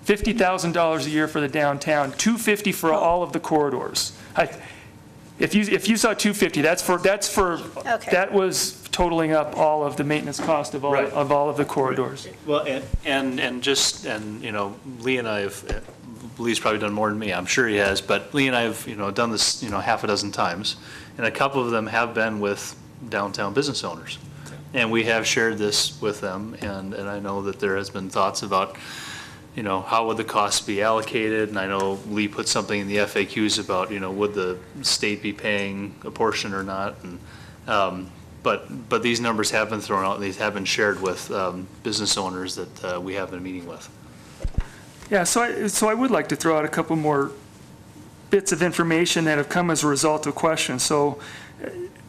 $50,000 a year for the downtown, $250 for all of the corridors. If you saw $250, Okay. that was totaling up all of the maintenance cost of all Right. of all of the corridors. Well, Lee and I have, Lee's probably done more than me, I'm sure he has, but Lee and I have, done this, half a dozen times, and a couple of them have been with downtown business owners. And we have shared this with them, and I know that there has been thoughts about, how would the costs be allocated? And I know Lee put something in the FAQs about, would the state be paying a portion or not? And, but these numbers have been thrown out, and these have been shared with business owners that we have been meeting with. Yeah, so I would like to throw out a couple more bits of information that have come as a result of questions. So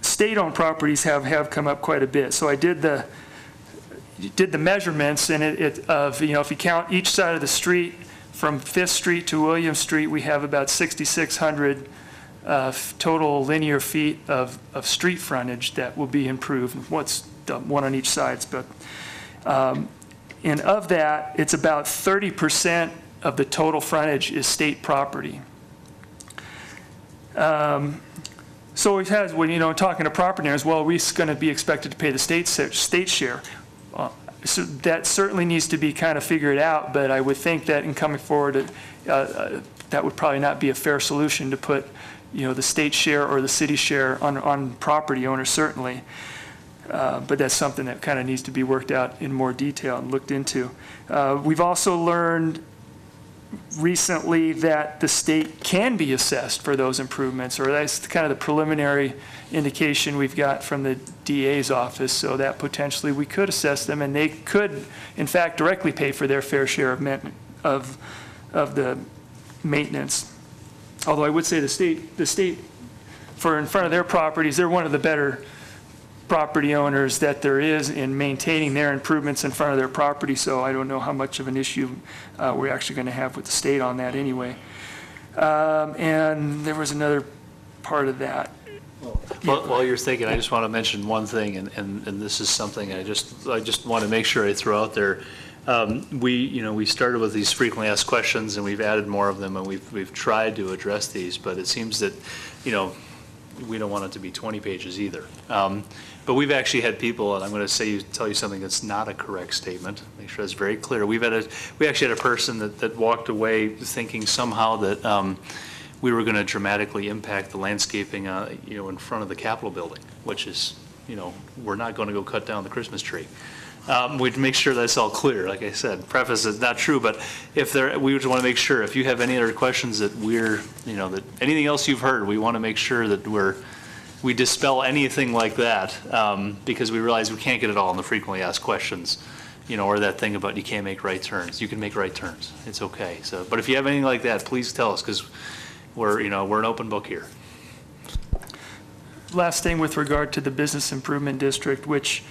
state-owned properties have come up quite a bit. So I did the measurements, and if you count each side of the street from 5th Street to William Street, we have about 6,600 total linear feet of street frontage that will be improved. What's one on each side, but and of that, it's about 30% of the total frontage is state property. So it has, when talking to property owners, well, we're going to be expected to pay the state share. So that certainly needs to be kind of figured out, but I would think that in coming forward, that would probably not be a fair solution to put, the state share or the city share on property owners, certainly. But that's something that kind of needs to be worked out in more detail and looked into. We've also learned recently that the state can be assessed for those improvements, or that's kind of the preliminary indication we've got from the DA's office, so that potentially we could assess them, and they could, in fact, directly pay for their fair share of the maintenance. Although I would say the state, for in front of their properties, they're one of the better property owners that there is in maintaining their improvements in front of their property, so I don't know how much of an issue we're actually going to have with the state on that anyway. And there was another part of that. While you're thinking, I just want to mention one thing, and this is something I just want to make sure I throw out there. We started with these frequently asked questions, and we've added more of them, and we've tried to address these, but it seems that, we don't want it to be 20 pages either. But we've actually had people, and I'm going to tell you something that's not a correct statement, make sure that's very clear. We actually had a person that walked away thinking somehow that we were going to dramatically impact the landscaping, in front of the Capitol building, which is, we're not going to go cut down the Christmas tree. We'd make sure that's all clear. Like I said, preface is not true, but we just want to make sure if you have any other questions that that anything else you've heard, we want to make sure that we dispel anything like that, because we realize we can't get it all in the frequently asked questions, or that thing about you can't make right turns. You can make right turns. It's okay. So, but if you have anything like that, please tell us, because we're an open book here. Last thing with regard to the business improvement district, which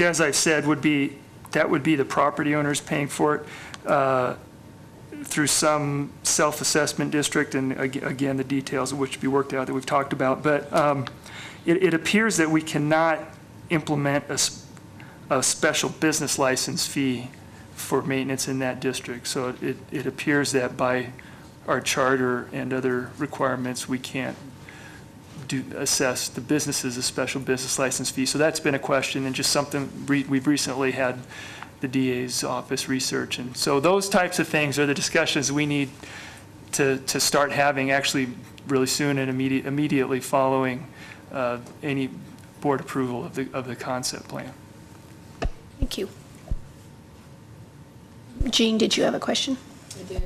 as I've said would be the property owners paying for it through some self-assessment district, and again the details of which to be worked out that we've talked about. But it appears that we cannot implement a special business license fee for maintenance in that district. So it appears that by our charter and other requirements, we can't assess the businesses a special business license fee. So that's been a question, and just something we've recently had the DA's office research. And so those types of things are the discussions we need to start having actually really soon and immediately following any board approval of the concept plan. Thank you. Jean, did you have a question? I did.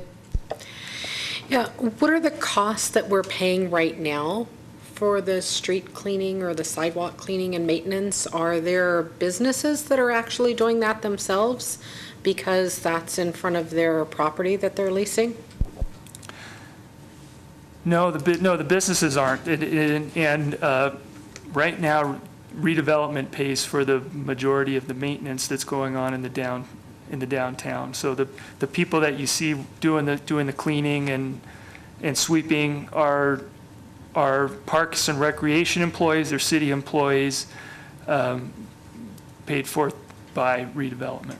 Yeah, what are the costs that we're paying right now for the street cleaning or the sidewalk cleaning and maintenance? Are there businesses that are actually doing that themselves because that's in front of their property that they're leasing? No, the businesses aren't. And right now, redevelopment pays for the majority of the maintenance that's going on in the downtown. So the people that you see doing the cleaning and sweeping are are Parks and Recreation employees, they're city employees, paid for by redevelopment.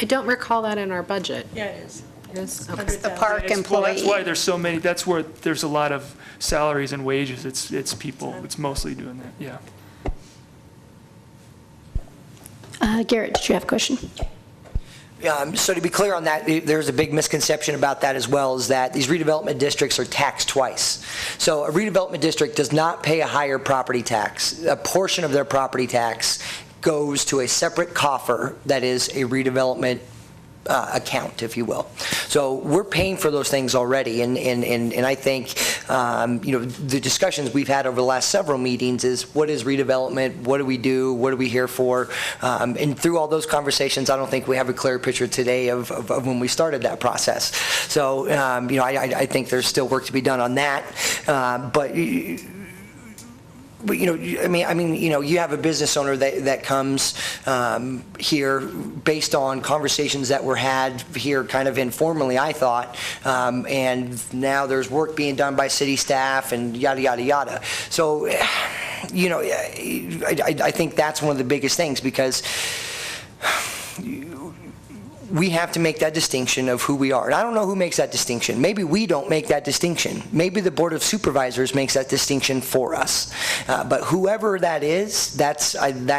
I don't recall that in our budget. Yeah, it is. Yes, okay. It's the park Well, employee. that's why there's so many, that's where there's a lot of salaries and wages. It's people, it's mostly doing that, yeah. Garrett, did you have a question? So to be clear on that, there's a big misconception about that as well, is that these redevelopment districts are taxed twice. So a redevelopment district does not pay a higher property tax. A portion of their property tax goes to a separate coffer that is a redevelopment account, if you will. So we're paying for those things already, and I think, the discussions we've had over the last several meetings is, what is redevelopment? What do we do? What are we here for? And through all those conversations, I don't think we have a clear picture today of when we started that process. So, I think there's still work to be done on that. But you have a business owner that comes here based on conversations that were had here kind of informally, I thought, and now there's work being done by city staff and yada, yada, yada. So, I think that's one of the biggest things, because we have to make that distinction of who we are. And I don't know who makes that distinction. Maybe we don't make that distinction. Maybe the Board of Supervisors makes that distinction for us. But whoever that is, that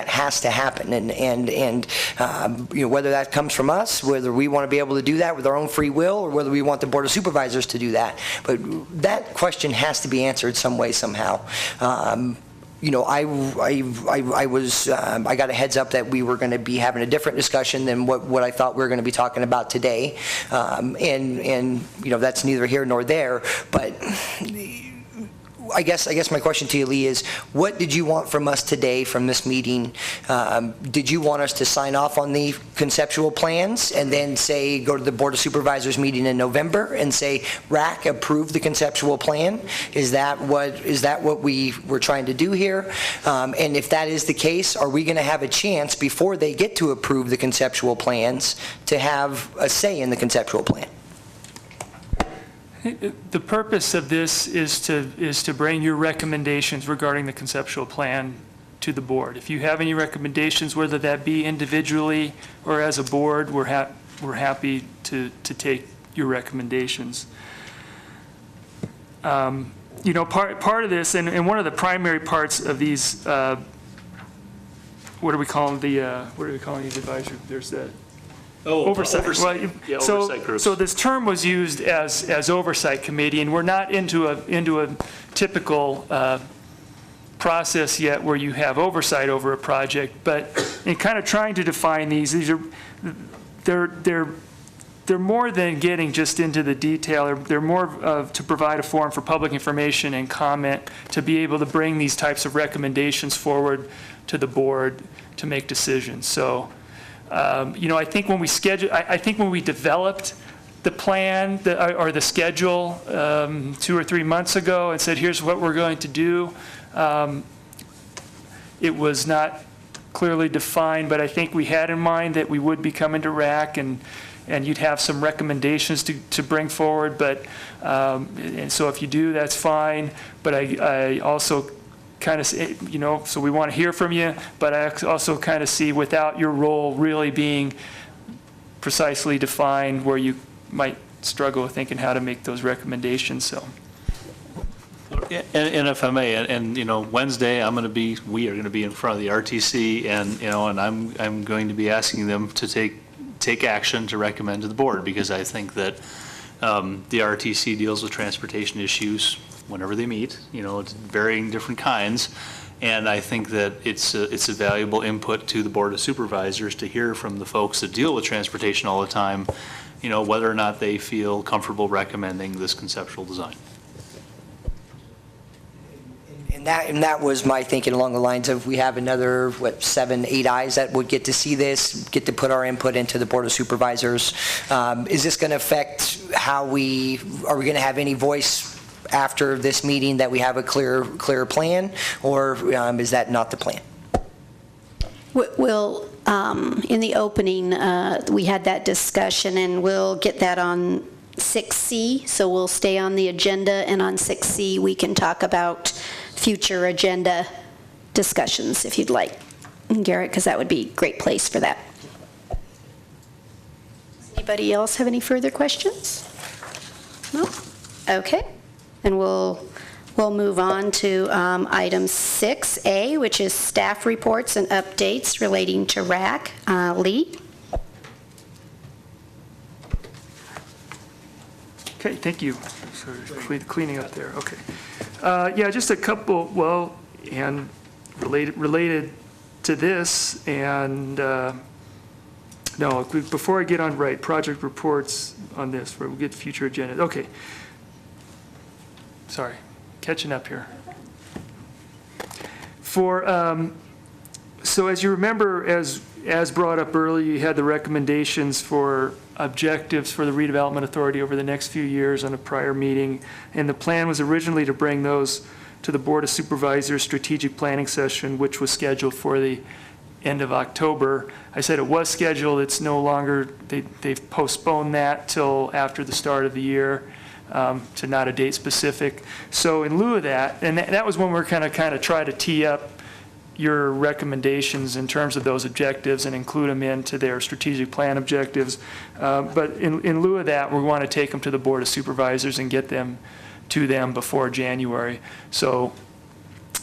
has to happen. And whether that comes from us, whether we want to be able to do that with our own free will, or whether we want the Board of Supervisors to do that. But that question has to be answered some way, somehow. I got a heads up that we were going to be having a different discussion than what I thought we were going to be talking about today, and that's neither here nor there. But I guess my question to you, Lee, is what did you want from us today from this meeting? Did you want us to sign off on the conceptual plans and then say, go to the Board of Supervisors meeting in November and say, RAC, approve the conceptual plan? Is that what we were trying to do here? And if that is the case, are we going to have a chance before they get to approve the conceptual plans to have a say in the conceptual plan? The purpose of this is to bring your recommendations regarding the conceptual plan to the board. If you have any recommendations, whether that be individually or as a board, we're happy to take your recommendations. Part of this, and one of the primary parts of these, what are we calling these advisory? There's that. Oversight. Well, yeah, oversight groups. So this term was used as oversight committee, and we're not into a typical process yet where you have oversight over a project. But in kind of trying to define these are they're more than getting just into the detail. They're more to provide a forum for public information and comment, to be able to bring these types of recommendations forward to the board to make decisions. So. I think when we developed the plan or the schedule 2 or 3 months ago and said, here's what we're going to do, it was not clearly defined, but I think we had in mind that we would be coming to RAC and you'd have some recommendations to bring forward. But and so if you do, that's fine. But I also kind of, so we want to hear from you, but I also kind of see without your role really being precisely defined where you might struggle with thinking how to make those recommendations, so. And if I may, Wednesday, we are going to be in front of the RTC, and I'm going to be asking them to take action to recommend to the board, because I think that the RTC deals with transportation issues whenever they meet, it's varying different kinds. And I think that it's a valuable input to the Board of Supervisors to hear from the folks that deal with transportation all the time, whether or not they feel comfortable recommending this conceptual design. And that was my thinking along the lines of, we have another, 7, 8 eyes that would get to see this, get to put our input into the Board of Supervisors. Is this going to affect are we going to have any voice after this meeting, that we have a clear plan, or is that not the plan? We'll, in the opening, we had that discussion, and we'll get that on 6C, so we'll stay on the agenda, and on 6C, we can talk about future agenda discussions if you'd like, Garrett, because that would be a great place for that. Anybody else have any further questions? No? Okay. And we'll move on to item 6A, which is staff reports and updates relating to RAC. Lee? Okay, thank you. Sorry, cleaning up there, okay. Yeah, just a couple, well, and related to this, and no, before I get on project reports on this, we'll get future agenda. Okay. Sorry, catching up here. So as you remember, as brought up earlier, you had the recommendations for objectives for the Redevelopment Authority over the next few years on a prior meeting, and the plan was originally to bring those to the Board of Supervisors strategic planning session, which was scheduled for the end of October. I said it was scheduled, it's no longer, they've postponed that till after the start of the year, to not a date specific. So in lieu of that, and that was when we're kind of try to tee up your recommendations in terms of those objectives and include them into their strategic plan objectives. But in lieu of that, we want to take them to the Board of Supervisors and get them to them before January. So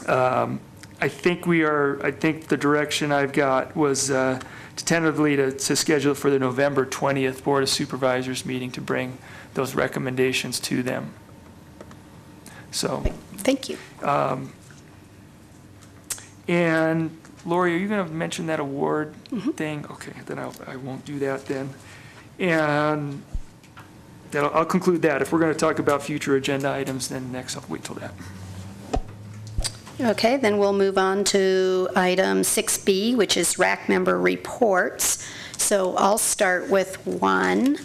I think the direction I've got was tentatively to schedule it for the November 20th Board of Supervisors meeting to bring those recommendations to them. So. Thank you. And Lori, are you going to mention that award thing? Okay, then I won't do that then. And I'll conclude that. If we're going to talk about future agenda items, then next I'll wait till that. Okay, then we'll move on to item 6B, which is RAC member reports. So I'll start with one.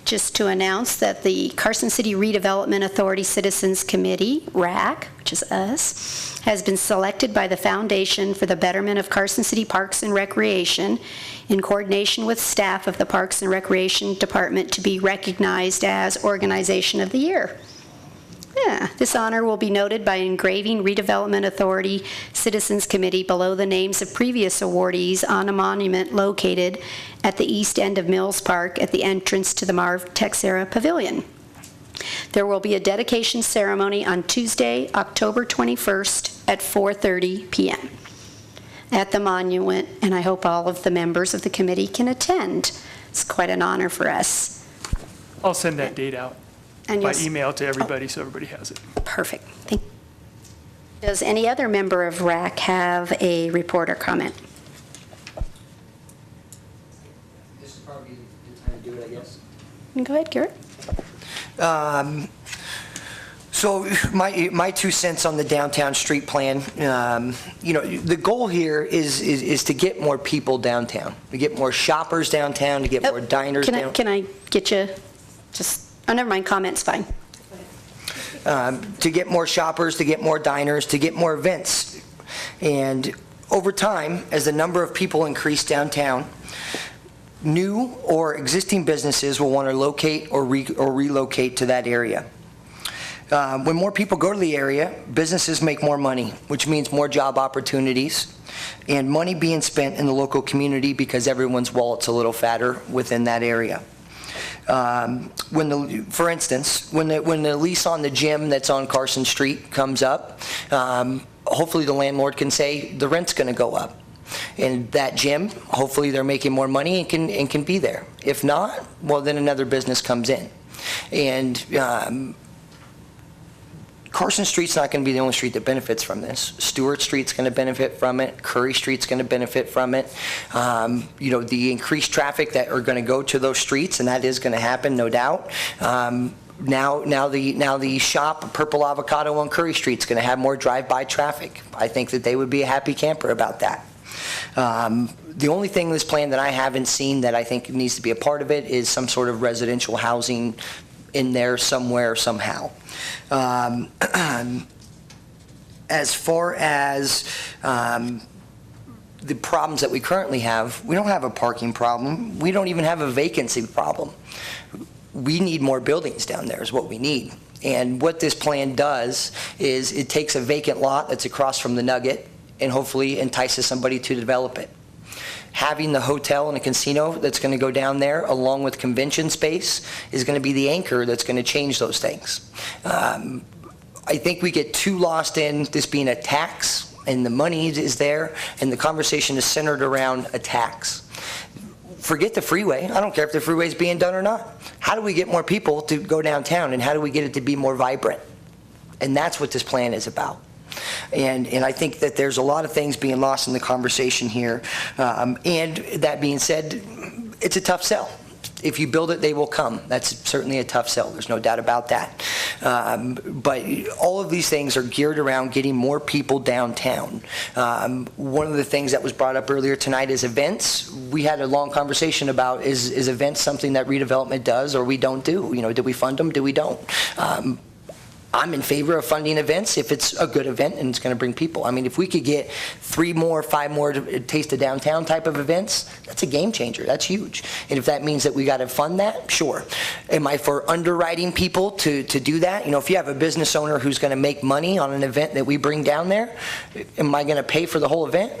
Just to announce that the Carson City Redevelopment Authority Citizens Committee, RAC, which is us, has been selected by the Foundation for the Betterment of Carson City Parks and Recreation in coordination with staff of the Parks and Recreation Department to be recognized as Organization of the Year. Yeah, this honor will be noted by engraving Redevelopment Authority Citizens Committee below the names of previous awardees on a monument located at the east end of Mills Park at the entrance to the Marv Texera Pavilion. There will be a dedication ceremony on Tuesday, October 21st at 4:30 p.m. at the monument, and I hope all of the members of the committee can attend. It's quite an honor for us. I'll send that date out by email to everybody so everybody has it. Perfect. Thank you. Does any other member of RAC have a report or comment? This is probably the time to do it, I guess. Go ahead, Garrett. So my 2 cents on the downtown street plan, the goal here is to get more people downtown, to get more shoppers downtown, to get more diners downtown. Can I get you oh, never mind, comment's fine. To get more shoppers, to get more diners, to get more events. And over time, as the number of people increase downtown, new or existing businesses will want to locate or relocate to that area. When more people go to the area, businesses make more money, which means more job opportunities and money being spent in the local community because everyone's wallet's a little fatter within that area. For instance, when the lease on the gym that's on Carson Street comes up, hopefully the landlord can say the rent's going to go up. And that gym, hopefully they're making more money and can be there. If not, well, then another business comes in. And Carson Street's not going to be the only street that benefits from this. Stewart Street's going to benefit from it. Curry Street's going to benefit from it. The increased traffic that are going to go to those streets, and that is going to happen, no doubt. Now the shop Purple Avocado on Curry Street's going to have more drive-by traffic. I think that they would be a happy camper about that. The only thing in this plan that I haven't seen that I think needs to be a part of it is some sort of residential housing in there somewhere, somehow. As far as the problems that we currently have, we don't have a parking problem. We don't even have a vacancy problem. we need more buildings down there is what we need. And what this plan does is it takes a vacant lot that's across from the Nugget and hopefully entices somebody to develop it. Having the hotel and a casino that's going to go down there along with convention space is going to be the anchor that's going to change those things. I think we get too lost in this being a tax, and the money is there, and the conversation is centered around a tax. Forget the freeway. I don't care if the freeway is being done or not. How do we get more people to go downtown, and how do we get it to be more vibrant? And that's what this plan is about. And I think that there's a lot of things being lost in the conversation here. And that being said, it's a tough sell. If you build it, they will come. That's certainly a tough sell. There's no doubt about that. But all of these things are geared around getting more people downtown. One of the things that was brought up earlier tonight is events. We had a long conversation about is events something that redevelopment does or we don't do? Do we fund them? Do we don't? I'm in favor of funding events if it's a good event and it's going to bring people. I mean, if we could get 3 more, 5 more Taste of Downtown type of events, that's a game changer. That's huge. And if that means that we got to fund that, sure. Am I for underwriting people to do that? If you have a business owner who's going to make money on an event that we bring down there, am I going to pay for the whole event?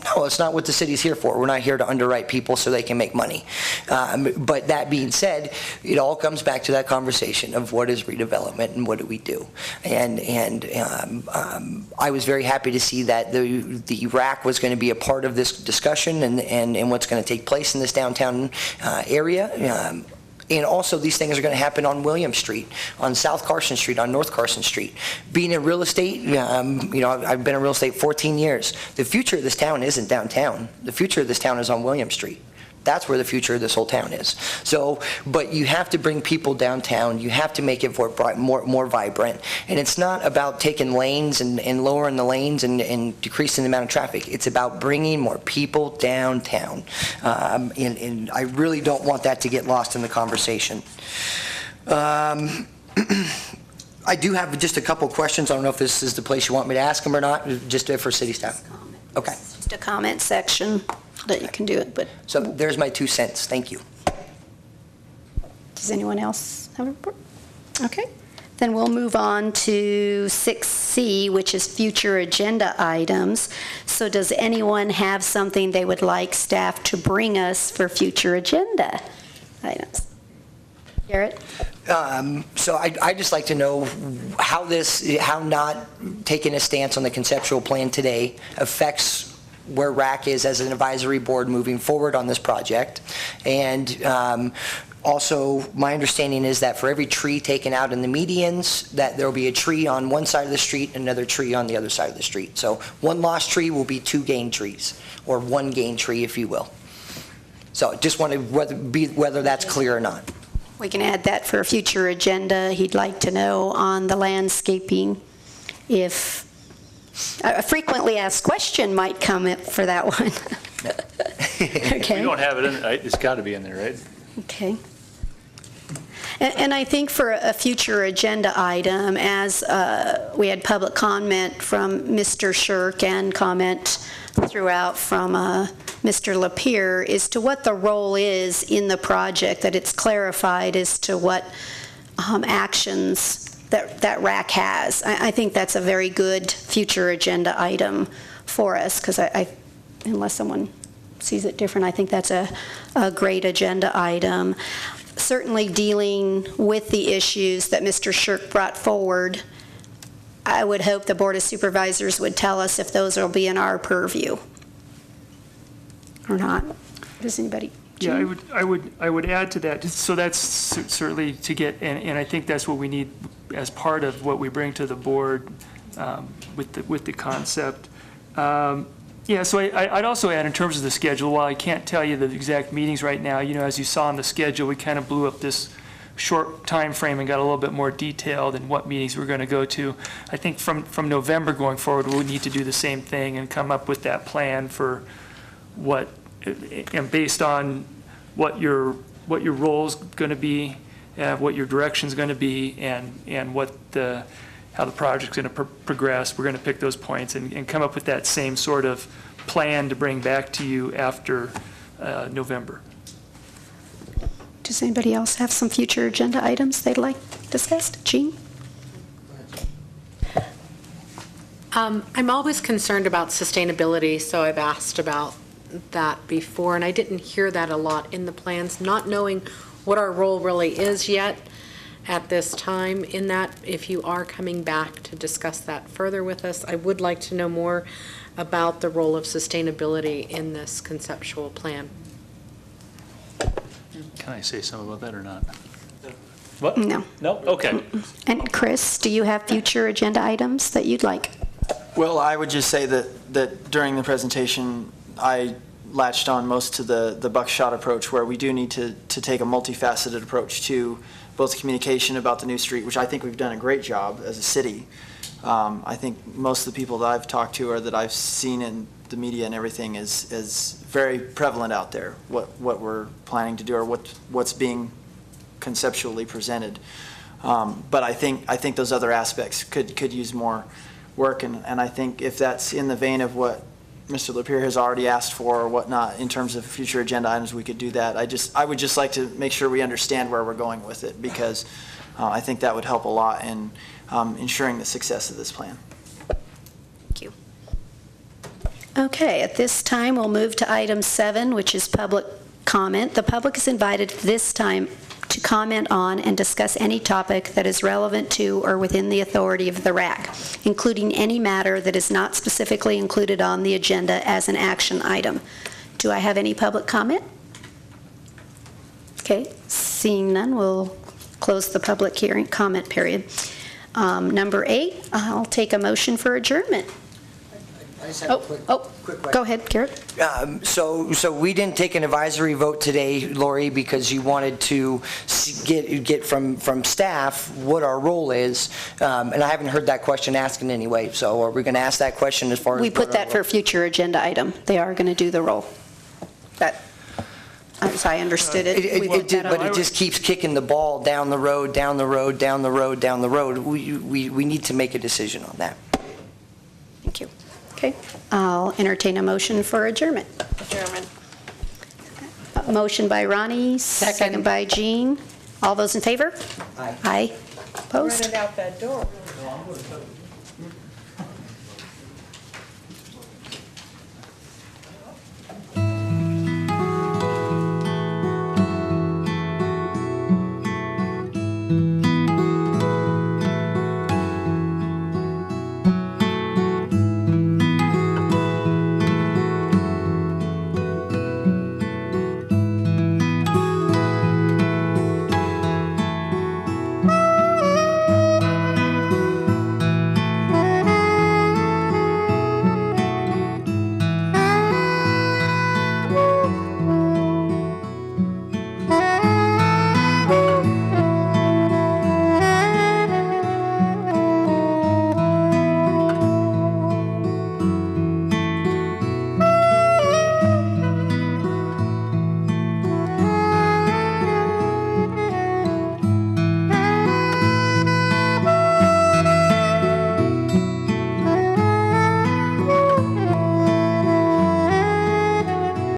No, it's not what the city's here for. We're not here to underwrite people so they can make money. But that being said, it all comes back to that conversation of what is redevelopment and what do we do. And I was very happy to see that the RAC was going to be a part of this discussion and what's going to take place in this downtown area. And also, these things are going to happen on William Street, on South Carson Street, on North Carson Street. Being in real estate, I've been in real estate 14 years. The future of this town isn't downtown. The future of this town is on William Street. That's where the future of this whole town is. But you have to bring people downtown. You have to make it more vibrant. And it's not about taking lanes and lowering the lanes and decreasing the amount of traffic. It's about bringing more people downtown. And I really don't want that to get lost in the conversation. I do have just a couple questions. I don't know if this is the place you want me to ask them or not, just for city staff. Okay. Just a comment section that you can do it, but. So there's my 2 cents. Thank you. Does anyone else have a report? Okay. Then we'll move on to 6C, which is future agenda items. So does anyone have something they would like staff to bring us for future agenda items? Garrett? So I'd just like to know how not taking a stance on the conceptual plan today affects where RAC is as an advisory board moving forward on this project. And also, my understanding is that for every tree taken out in the medians, that there will be a tree on one side of the street and another tree on the other side of the street. So 1 lost tree will be 2 gained trees, or 1 gained tree, if you will. So just want to whether that's clear or not. We can add that for a future agenda. He'd like to know on the landscaping if a frequently asked question might come up for that one. Okay. We don't have it in, it's got to be in there, right? Okay. And I think for a future agenda item, as we had public comment from Mr. Shirk and comment throughout from Mr. Lapierre, is to what the role is in the project, that it's clarified as to what actions that RAC has. I think that's a very good future agenda item for us, because unless someone sees it different, I think that's a great agenda item. Certainly dealing with the issues that Mr. Shirk brought forward, I would hope the Board of Supervisors would tell us if those will be in our purview or not. Does anybody? Yeah, I would add to that. So that's certainly to get, and I think that's what we need as part of what we bring to the board with the concept. Yeah, so I'd also add in terms of the schedule, while I can't tell you the exact meetings right now, as you saw on the schedule, we kind of blew up this short time frame and got a little bit more detailed in what meetings we're going to go to. I think from November going forward, we'll need to do the same thing and come up with that plan for what, and based on what your role's going to be, what your direction's going to be, and what how the project's going to progress. We're going to pick those points and come up with that same sort of plan to bring back to you after November. Does anybody else have some future agenda items they'd like discussed? Jean? I'm always concerned about sustainability, so I've asked about that before, and I didn't hear that a lot in the plans, not knowing what our role really is yet at this time in that. If you are coming back to discuss that further with us, I would like to know more about the role of sustainability in this conceptual plan. Can I say something about that or not? What? No. No? Okay. And Chris, do you have future agenda items that you'd like? Well, I would just say that during the presentation, I latched on most to the buckshot approach, where we do need to take a multifaceted approach to both communication about the new street, which I think we've done a great job as a city. I think most of the people that I've talked to or that I've seen in the media and everything is very prevalent out there, what we're planning to do or what's being conceptually presented. But I think those other aspects could use more work, and I think if that's in the vein of what Mr. Lapierre has already asked for or whatnot in terms of future agenda items, we could do that. I would just like to make sure we understand where we're going with it, because I think that would help a lot in ensuring the success of this plan. Thank you. Okay, at this time, we'll move to item 7, which is public comment. The public is invited this time to comment on and discuss any topic that is relevant to or within the authority of the RAC, including any matter that is not specifically included on the agenda as an action item. Do I have any public comment? Okay, seeing none, we'll close the public hearing comment period. Number 8, I'll take a motion for adjournment. I just have a quick question. Go ahead, Garrett. So we didn't take an advisory vote today, Lori, because you wanted to get from staff what our role is, and I haven't heard that question asked in any way. So are we going to ask that question as far as? We put that for a future agenda item. They are going to do the role. That, as I understood it, we put that on. But it just keeps kicking the ball down the road, down the road, down the road, down the road. We need to make a decision on that. Thank you. Okay, I'll entertain a motion for adjournment. Adjournment. A motion by Ronnie, second by Jean. All those in favor? Aye. Aye. Opposed? Running out that door.